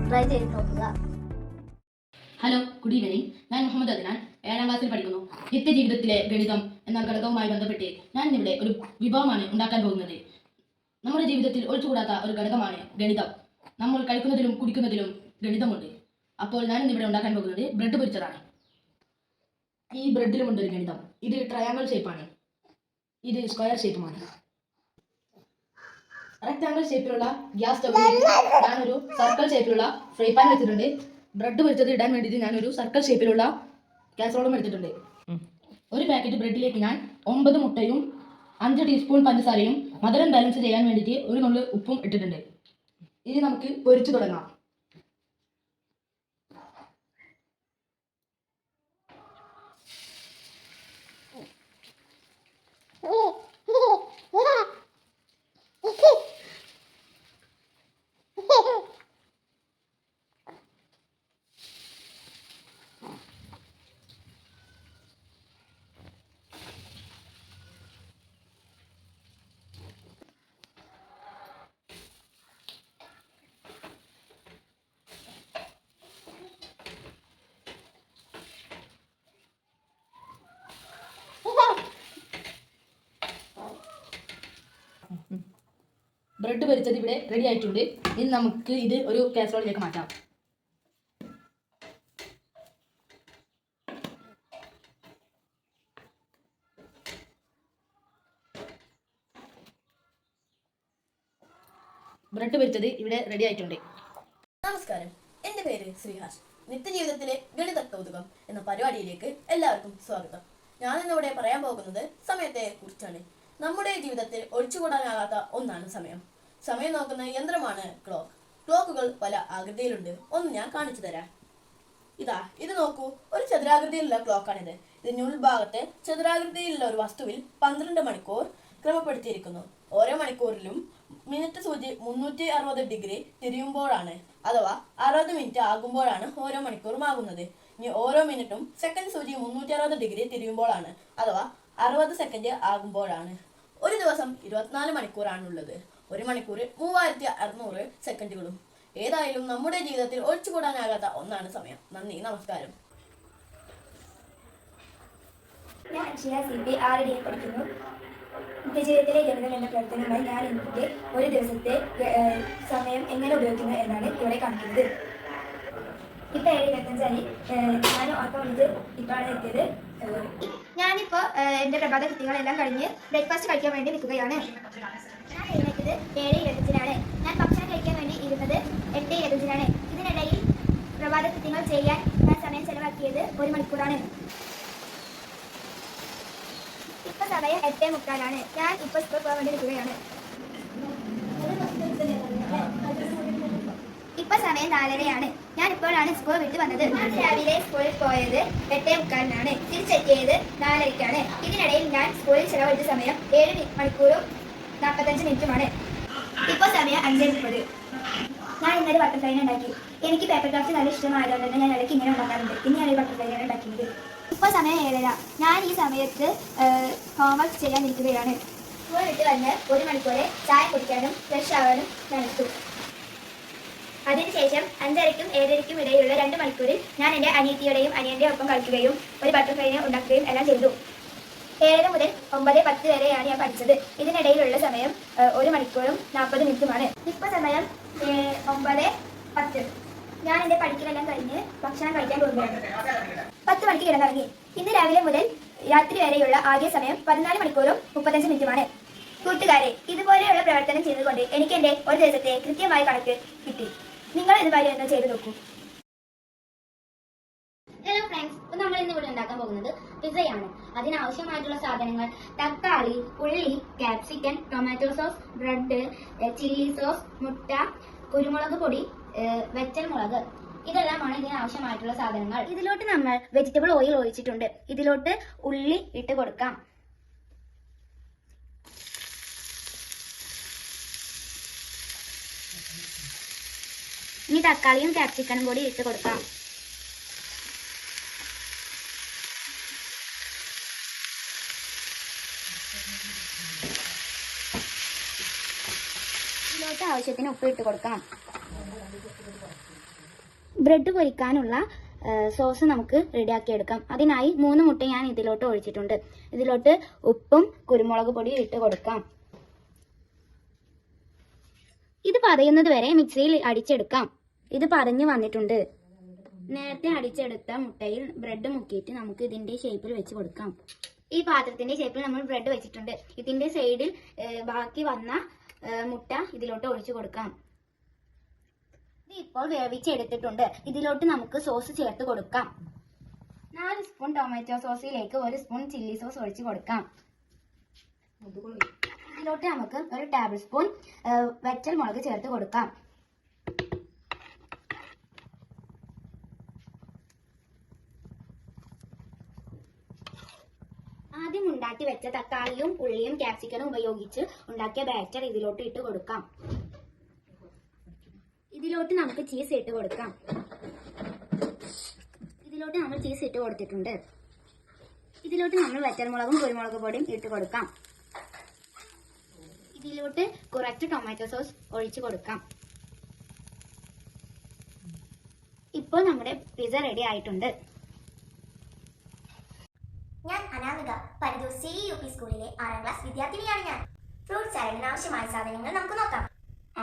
ട്രൈ ചെയ്ത് നോക്കുക. Hello, good evening. ഞാൻ മുഹമ്മദ് അദ്നാൻ, 7ാം ക്ലാസ്സിൽ പഠിക്കുന്നു. നിത്യജീവിതത്തിലെ ഗണിതം എന്ന ഘടകവുമായി ബന്ധപ്പെട്ട് ഞാൻ ഇവിടെ ഒരു വിഭവമാണ് ഉണ്ടാക്കാൻ പോകുന്നത്. നമ്മുടെ ജീവിതത്തിൽ ഒഴിച്ചുകൂടാത്ത ഒരു ഘടകമാണ് ഗണിതം. നമ്മൾ കഴിക്കുന്നതിലും കുടിക്കുന്നതിലും ഗണിതമുണ്ട്. അപ്പോൾ ഞാൻ ഇന്നിവിടെ ഉണ്ടാക്കാൻ പോകുന്നത് ബ്രെഡ് പൊരിച്ചതാണ്. ഈ ബ്രെഡിലുമുണ്ട് ഒരു ഗണിതം. ഇത് ട്രയാങ്കിൾ ഷേപ്പാണ്. ഇത് സ്ക്വയർ ഷേപ്പുമാണ്. റെക്ടാങ്കിൾ ഷേപ്പിലുള്ള ഗ്യാസ് സ്റ്റൗവിൽ ഞാനൊരു സർക്കിൾ ഷേപ്പിലുള്ള ഫ്രൈ പാൻ വെച്ചിട്ടുണ്ട്. ബ്രെഡ് പൊരിച്ചത് ഇടാൻ വേണ്ടിയിട്ട് ഞാനൊരു സർക്കിൾ ഷേപ്പിലുള്ള കാസറോളും എടുത്തിട്ടുണ്ട്. ഒരു പാക്കറ്റ് ബ്രെഡിലേക്ക് ഞാൻ 9 മുട്ടയും 5 ടീസ്പൂൺ പഞ്ചസാരയും മധുരം ബാലൻസ് ചെയ്യാൻ വേണ്ടിയിട്ട് 1 നുള്ള് ഉപ്പും ഇട്ടിട്ടുണ്ട്. ഇനി നമുക്ക് പൊരിച്ചു തുടങ്ങാം. ബ്രെഡ് പൊരിച്ചത് ഇവിടെ റെഡി ആയിട്ടുണ്ട്. ഇനി നമുക്ക് ഇത് ഒരു കാസറോളിലേക്ക് മാറ്റാം. ബ്രെഡ് പൊരിച്ചത് ഇവിടെ റെഡി ആയിട്ടുണ്ട്. നമസ്കാരം, എൻ്റെ പേര് ശ്രീഹാഷ്. നിത്യജീവിതത്തിലെ ഗണിത കൗതുകം എന്ന പരിപാടിയിലേക്ക് എല്ലാവർക്കും സ്വാഗതം. ഞാനിന്നിവിടെ പറയാൻ പോകുന്നത് സമയത്തെ കുറിച്ചാണ്. നമ്മുടെ ജീവിതത്തിൽ ഒഴിച്ചുകൂടാനാകാത്ത ഒന്നാണ് സമയം. സമയം നോക്കുന്ന യന്ത്രമാണ് ക്ലോക്ക്. ക്ലോക്കുകൾ പല ആകൃതിയിലുണ്ട്. ഒന്ന് ഞാൻ കാണിച്ചു തരാം. ഇത് നോക്കൂ, ഒരു ചതുരാകൃതിയിലുള്ള ക്ലോക്കാണിത്. ഇതിന് ഉൾഭാഗത്ത് ചതുരാകൃതിയിലുള്ള ഒരു വസ്തുവിൽ 12 മണിക്കൂർ ക്രമപ്പെടുത്തിയിരിക്കുന്നു. ഓരോ മണിക്കൂറിലും മിനിറ്റ് സൂചി 360 ഡിഗ്രി തിരിയുമ്പോഴാണ്, അഥവാ 60 മിനിറ്റ് ആകുമ്പോഴാണ് ഓരോ മണിക്കൂറും ആകുന്നത്. ഇനി ഓരോ മിനിറ്റും സെക്കൻഡ് സൂചി 360 ഡിഗ്രി തിരിയുമ്പോഴാണ്, അഥവാ 60 സെക്കൻഡ് ആകുമ്പോഴാണ്. ഒരു ദിവസം 24 മണിക്കൂറാണുള്ളത്. ഒരു മണിക്കൂർ 3600 സെക്കൻഡുകളും. ഏതായാലും നമ്മുടെ ജീവിതത്തിൽ ഒഴിച്ചുകൂടാനാകാത്ത ഒന്നാണ് സമയം. നന്ദി, നമസ്കാരം. ഞാൻ അക്ഷയ CP 6D പഠിക്കുന്നു. നിത്യജീവിതത്തിലെ ഗണിതം എന്ന പ്രവർത്തനമായി ഞാൻ എനിക്ക് ഒരു ദിവസത്തെ സമയം എങ്ങനെ ഉപയോഗിക്കുന്നു എന്നാണ് ഇവിടെ കാണിക്കുന്നത്. ഇപ്പം 7:25 ഞാൻ ഓർമ്മ വിളിച്ച് ഇപ്പോഴാണ് എത്തിയത്. ഞാനിപ്പോൾ എൻ്റെ പ്രഭാത കൃത്യങ്ങളെല്ലാം കഴിഞ്ഞ് ബ്രേക്ക്ഫാസ്റ്റ് കഴിക്കാൻ വേണ്ടി നിൽക്കുകയാണ്. ഞാൻ എഴുന്നേറ്റത് 7:25 ഞാൻ ഭക്ഷണം കഴിക്കാൻ വേണ്ടി ഇരുന്നത് 8:25. ഇതിനിടയിൽ പ്രഭാത കൃത്യങ്ങൾ ചെയ്യാൻ ഞാൻ സമയം ചെലവാക്കിയത് 1 മണിക്കൂറാണ്. ഇപ്പം സമയം 8:30. ഞാൻ ഇപ്പോൾ സ്കൂളിൽ പോകാൻ വേണ്ടി നിൽക്കുകയാണ്. ഇപ്പം സമയം 4:30. ഞാൻ ഇപ്പോഴാണ് സ്കൂൾ വിട്ട് വന്നത്. ഞാൻ രാവിലെ സ്കൂളിൽ പോയത് 8:30 തിരിച്ചെത്തിയത് 4:00. ഇതിനിടയിൽ ഞാൻ സ്കൂളിൽ ചെലവഴിച്ച സമയം 7 മണിക്കൂറും 45 മിനിറ്റുമാണ്. ഇപ്പോൾ സമയം 5:30. ഞാൻ ഇന്നലെ ബട്ടർഫ്ലൈനെ ഉണ്ടാക്കി. എനിക്ക് പേപ്പർ ക്രാഫ്റ്റ് നല്ല ഇഷ്ടമായതുകൊണ്ട് തന്നെ ഞാൻ ഇടയ്ക്ക് ഇങ്ങനെ ഉണ്ടാക്കാറുണ്ട്. ഇനി ഞാൻ ഈ ബട്ടർഫ്ലൈനാണ് ഉണ്ടാക്കിയത്. ഇപ്പോൾ സമയം 7:30. ഞാൻ ഈ സമയത്ത് ഹോംവർക്ക് ചെയ്യാനിരിക്കുകയാണ്. സ്കൂൾ വിട്ട് വന്ന് 1 മണിക്കൂർ ചായ കുടിക്കാനും ഫ്രഷ് ആവാനും ഞാൻ എടുത്തു. അതിനുശേഷം 5:30ക്കും 7:30ക്കും ഇടയിലുള്ള 2 മണിക്കൂറിൽ ഞാൻ എൻ്റെ അനിയത്തിയുടെയും അനിയൻ്റെ ഒപ്പം കളിക്കുകയും ഒരു ബട്ടർഫ്ലൈനെ ഉണ്ടാക്കുകയും എല്ലാം ചെയ്തു. 7 മുതൽ 9:10 വരെയാണ് ഞാൻ പഠിച്ചത്. ഇതിനിടയിലുള്ള സമയം 1 മണിക്കൂറും 40 മിനിറ്റുമാണ്. ഇപ്പോൾ സമയം 9:10. ഞാൻ എൻ്റെ പഠിക്കലെല്ലാം കഴിഞ്ഞ് ഭക്ഷണം കഴിക്കാൻ പോകുകയാണ്. 10 മണിക്ക് കിടന്നിറങ്ങി. ഇന്ന് രാവിലെ മുതൽ രാത്രി വരെയുള്ള ആകെ സമയം 14 മണിക്കൂറും 35 മിനിറ്റുമാണ്. കൂട്ടുകാരെ, ഇതുപോലെയുള്ള പ്രവർത്തനം ചെയ്തുകൊണ്ട് എനിക്ക് എൻ്റെ ഒരു ദിവസത്തെ കൃത്യമായ കണക്ക് കിട്ടി. നിങ്ങൾ ഇതുപോലെ ഒന്ന് ചെയ്തു നോക്കൂ. ഹലോ ഫ്രണ്ട്സ്, ഇപ്പൊ നമ്മൾ ഇന്ന് ഇവിടെ ഉണ്ടാക്കാൻ പോകുന്നത് പിസയാണ്. അതിനാവശ്യമായിട്ടുള്ള സാധനങ്ങൾ തക്കാളി, ഉള്ളി, capsicum, tomato sauce, bread, chilli sauce, മുട്ട, കുരുമുളക് പൊടി, വെച്ചൽ മുളക്, ഇതെല്ലാമാണ് ഇതിനാവശ്യമായിട്ടുള്ള സാധനങ്ങൾ. ഇതിലോട്ട് നമ്മൾ വെജിറ്റബിൾ ഓയിൽ ഒഴിച്ചിട്ടുണ്ട്. ഇതിലോട്ട് ഉള്ളി ഇട്ട് കൊടുക്കാം. ഇനി തക്കാളിയും കാപ്സിക്കനും കൂടി ഇട്ട് കൊടുക്കാം. ഇതിലോട്ട് ആവശ്യത്തിന് ഉപ്പ് ഇട്ട് കൊടുക്കാം. ബ്രെഡ് പൊരിക്കാനുള്ള സോസ് നമുക്ക് റെഡിയാക്കി എടുക്കാം. അതിനായി 3 മുട്ട ഞാൻ ഇതിലോട്ട് ഒഴിച്ചിട്ടുണ്ട്. ഇതിലോട്ട് ഉപ്പും കുരുമുളക് പൊടിയും ഇട്ട് കൊടുക്കാം. ഇത് പതയുന്നത് വരെ മിക്സിയിൽ അടിച്ചെടുക്കാം. ഇത് പതഞ്ഞു വന്നിട്ടുണ്ട്. നേരത്തെ അടിച്ചെടുത്ത മുട്ടയിൽ ബ്രെഡ് മുക്കിയിട്ട് നമുക്ക് ഇതിന്റെ ഷേപ്പിൽ വെച്ച് കൊടുക്കാം. ഈ പാത്രത്തിന്റെ ഷേപ്പിൽ നമ്മൾ ബ്രെഡ് വെച്ചിട്ടുണ്ട്. ഇതിന്റെ സൈഡിൽ ബാക്കി വന്ന മുട്ട ഇതിലോട്ട് ഒഴിച്ചു കൊടുക്കാം. ഇത് ഇപ്പോൾ വേവിച്ചെടുത്തിട്ടുണ്ട്. ഇതിലോട്ട് നമുക്ക് സോസ് ചേർത്ത് കൊടുക്കാം. 4 സ്പൂൺ ടൊമാറ്റോ സോസിലേക്ക് 1 സ്പൂൺ ചില്ലി സോസ് ഒഴിച്ചു കൊടുക്കാം. ഇതിലോട്ട് നമുക്ക് 1 ടേബിൾ സ്പൂൺ വെച്ചൽ മുളക് ചേർത്ത് കൊടുക്കാം. ആദ്യം ഉണ്ടാക്കി വെച്ച തക്കാളിയും ഉള്ളിയും ക്യാപ്സിക്കനും ഉപയോഗിച്ച് ഉണ്ടാക്കിയ ബാറ്റർ ഇതിലോട്ട് ഇട്ട് കൊടുക്കാം. ഇതിലോട്ട് നമുക്ക് ചീസ് ഇട്ട് കൊടുക്കാം. ഇതിലോട്ട് നമ്മൾ ചീസ് ഇട്ട് കൊടുത്തിട്ടുണ്ട്. ഇതിലോട്ട് നമ്മൾ വറ്റൽമുളകും കുരുമുളക് പൊടിയും ഇട്ട് കൊടുക്കാം. ഇതിലോട്ട് കുറച്ച് ടൊമാറ്റോ സോസ് ഒഴിച്ചു കൊടുക്കാം. ഇപ്പോൾ നമ്മുടെ പിസ്സ റെഡി ആയിട്ടുണ്ട്. ഞാൻ അനാമിക, പരിധൂർ CUP സ്കൂളിലെ 6ാം ക്ലാസ് വിദ്യാർത്ഥിനിയാണ് ഞാൻ. ഫ്രൂട്ട് സാലഡിന് ആവശ്യമായ സാധനങ്ങൾ നമുക്ക് നോക്കാം.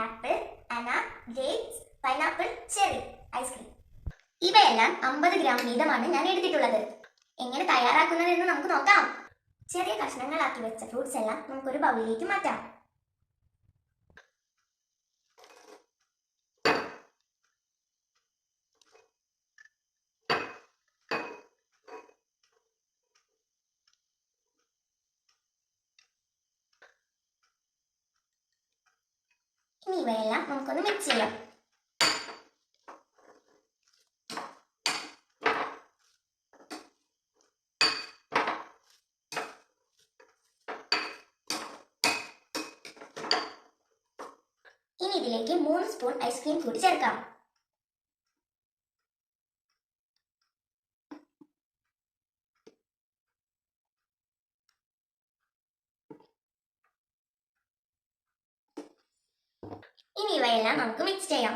ആപ്പിൾ, അനാർ, ഗ്രേപ്സ്, പൈനാപ്പിൾ, ചെറി, ഐസ്ക്രീം. ഇവയെല്ലാം 50 ഗ്രാം വീതമാണ് ഞാൻ എടുത്തിട്ടുള്ളത്. എങ്ങനെ തയ്യാറാക്കുന്നതെന്ന് നമുക്ക് നോക്കാം. ചെറിയ കഷ്ണങ്ങളാക്കി വെച്ച ഫ്രൂട്ട്സ് എല്ലാം നമുക്കൊരു ബൗളിലേക്ക് മാറ്റാം. ഇനി ഇവയെല്ലാം നമുക്കൊന്ന് മിക്സ് ചെയ്യാം. ഇനി ഇതിലേക്ക് 3 സ്പൂൺ ഐസ്ക്രീം കൂടി ചേർക്കാം. ഇനി ഇവയെല്ലാം നമുക്ക് മിക്സ് ചെയ്യാം.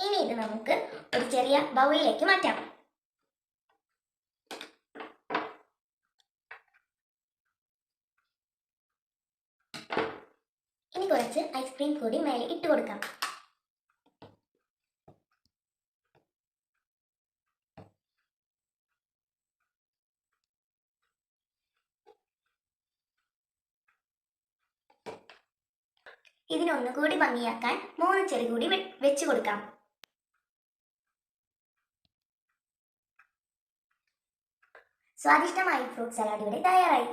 ഇനി ഇത് നമുക്ക് ഒരു ചെറിയ ബൗളിലേക്ക് മാറ്റാം. ഇനി കുറച്ച് ഐസ്ക്രീം കൂടി മേലെ ഇട്ട് കൊടുക്കാം. ഇതിനൊന്നുകൂടി ഭംഗിയാക്കാൻ 3 ചെറി കൂടി വെച്ച് കൊടുക്കാം. സ്വാദിഷ്ടമായ ഫ്രൂട്ട് സലാഡ് ഇവിടെ തയ്യാറായി.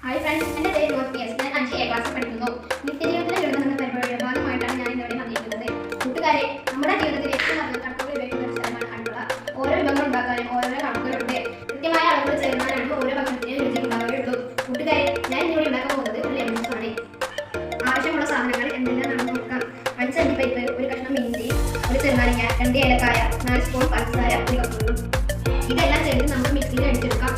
ഹായ് ഫ്രണ്ട്സ്, എൻ്റെ പേര് റോസ്മിയസ്. ഞാൻ 5ാം ക്ലാസ്സിൽ പഠിക്കുന്നു. നിത്യജീവിതത്തിലെ ഗണിതം എന്ന പരിപാടിയുടെ ഭാഗമായിട്ടാണ് ഞാൻ ഇന്നിവിടെ വന്നിരിക്കുന്നത്. കൂട്ടുകാരെ, നമ്മുടെ ജീവിതത്തിൽ ഏറ്റവും അധികം കണക്കുകൾ ഉപയോഗിക്കുന്ന ഒരു സ്ഥലമാണ് അടുക്കള. ഓരോ വിഭവങ്ങൾ ഉണ്ടാക്കാനും ഓരോ കണക്കുകളുണ്ട്. കൃത്യമായ അളവുകൾ ചേർന്നാലാണ് ഓരോ ഭക്ഷണത്തിനും രുചി ഉണ്ടാവുകയുള്ളൂ. കൂട്ടുകാരെ, ഞാൻ ഇന്നിവിടെ ഉണ്ടാക്കാൻ പോകുന്നത് ഒരു ലെമൺ ജ്യൂസാണ്. ആവശ്യമുള്ള സാധനങ്ങൾ എന്തെല്ലാമാണെന്ന് നോക്കാം. 5 അണ്ടിപ്പരിപ്പ്, 1 കഷ്ണം ഇഞ്ചി, 1 ചെറുനാരങ്ങ, 2 ഏലക്കായ, 4 സ്പൂൺ പഞ്ചസാര, 1 കപ്പ് വെള്ളം. ഇതെല്ലാം ചേർത്ത് നമുക്ക് മിക്സിയിൽ അടിച്ചെടുക്കാം.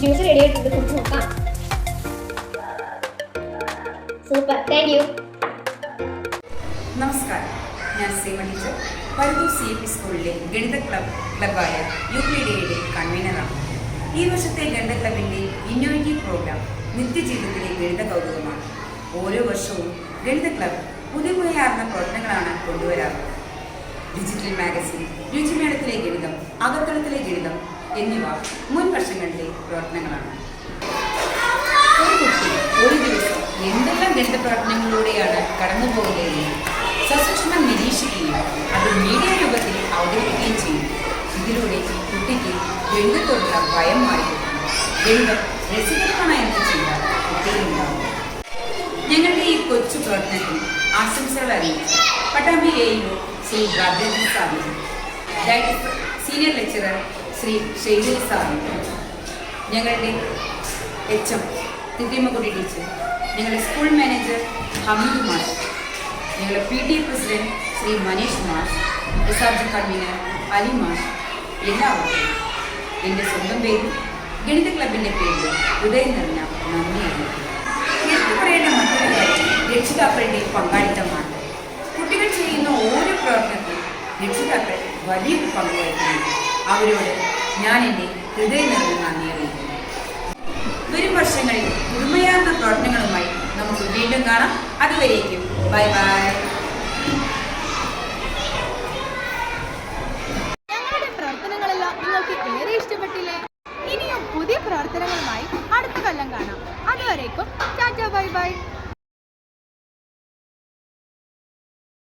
ജ്യൂസ് റെഡി ആയിട്ടുണ്ട്, കുടിച്ച് നോക്കാം. Super, thank you. നമസ്കാരം, ഞാൻ സീമ ടീച്ചർ, പരുതൂർ CUP സ്കൂളിലെ ഗണിത ക്ലബായ യൂക്ലിഡിയയുടെ കൺവീനറാണ്. ഈ വർഷത്തെ ഗണിത ക്ലബിൻ്റെ ഇന്നോവേറ്റീവ് പ്രോഗ്രാം നിത്യജീവിതത്തിലെ ഗണിത കൗതുകമാണ്. ഓരോ വർഷവും ഗണിത ക്ലബ് പുതുമയാർന്ന പ്രവർത്തനങ്ങളാണ് കൊണ്ടുവരാറുള്ളത്. ഡിജിറ്റൽ മാഗസിൻ, രുചിമേളത്തിലെ ഗണിതം, അകത്തളത്തിലെ ഗണിതം എന്നിവ മുൻ വർഷങ്ങളിലെ പ്രവർത്തനങ്ങളാണ്. ഒരു കുട്ടി ഒരു ദിവസം എന്തെല്ലാം ഗണിത പ്രവർത്തനങ്ങളിലൂടെയാണ് കടന്നു പോകുന്നതെന്ന് സസൂക്ഷ്മം നിരീക്ഷിക്കുകയും അത് മീഡിയ രൂപത്തിൽ അവതരിപ്പിക്കുകയും ചെയ്യും. ഇതിലൂടെ കുട്ടിക്ക് ഗണിതത്തോടുള്ള ഭയം മാറിക്കിട്ടുന്നു. ഗണിതം രസികരമാണ് എന്ന ചിന്ത കുട്ടിയിലുണ്ടാകും. ഞങ്ങളുടെ ഈ കൊച്ചു പ്രവർത്തനത്തിൽ ആശംസകൾ അറിയിച്ചു Pattambi AEO Shri Bhadraji Sahib, senior lecturer Shri Shaidul Sahib, ഞങ്ങളുടെ HM തിരുമക്കുടി ടീച്ചർ, ഞങ്ങളുടെ സ്കൂൾ മാനേജർ ഹമീദ് മാഷ്, ഞങ്ങളുടെ PTA പ്രസിഡന്റ് ശ്രീ മനീഷ് മാഷ്, SRG കൺവീനർ അലി മാഷ്, എല്ലാവർക്കും എൻ്റെ സ്വന്തം പേരിൽ ഗണിത ക്ലബിൻ്റെ പേരിൽ ഹൃദയം നിറഞ്ഞ നന്ദി അറിയിക്കുന്നു. എടുത്തു പറയേണ്ട മറ്റൊരു കാര്യം രക്ഷിതാക്കളുടെ പങ്കാളിത്തമാണ്. കുട്ടികൾ ചെയ്യുന്ന ഓരോ പ്രവർത്തനത്തിലും രക്ഷിതാക്കൾ വലിയൊരു പങ്ക് വഹിക്കുന്നു. അവരോട് ഞാൻ എൻ്റെ ഹൃദയം നിറഞ്ഞ നന്ദി അറിയിക്കുന്നു. വരും വർഷങ്ങളിൽ പുതുമയാർന്ന പ്രവർത്തനങ്ങളുമായി നമുക്ക് വീണ്ടും കാണാം. അതുവരേക്കും ബൈ ബൈ. ഞങ്ങളുടെ പ്രവർത്തനങ്ങളെല്ലാം നിങ്ങൾക്ക് ഏറെ ഇഷ്ടപ്പെട്ടില്ലേ? ഇനിയും പുതിയ പ്രവർത്തനങ്ങളുമായി അടുത്ത കൊല്ലം കാണാം. അതുവരേക്കും ടാറ്റാ ബൈ ബൈ.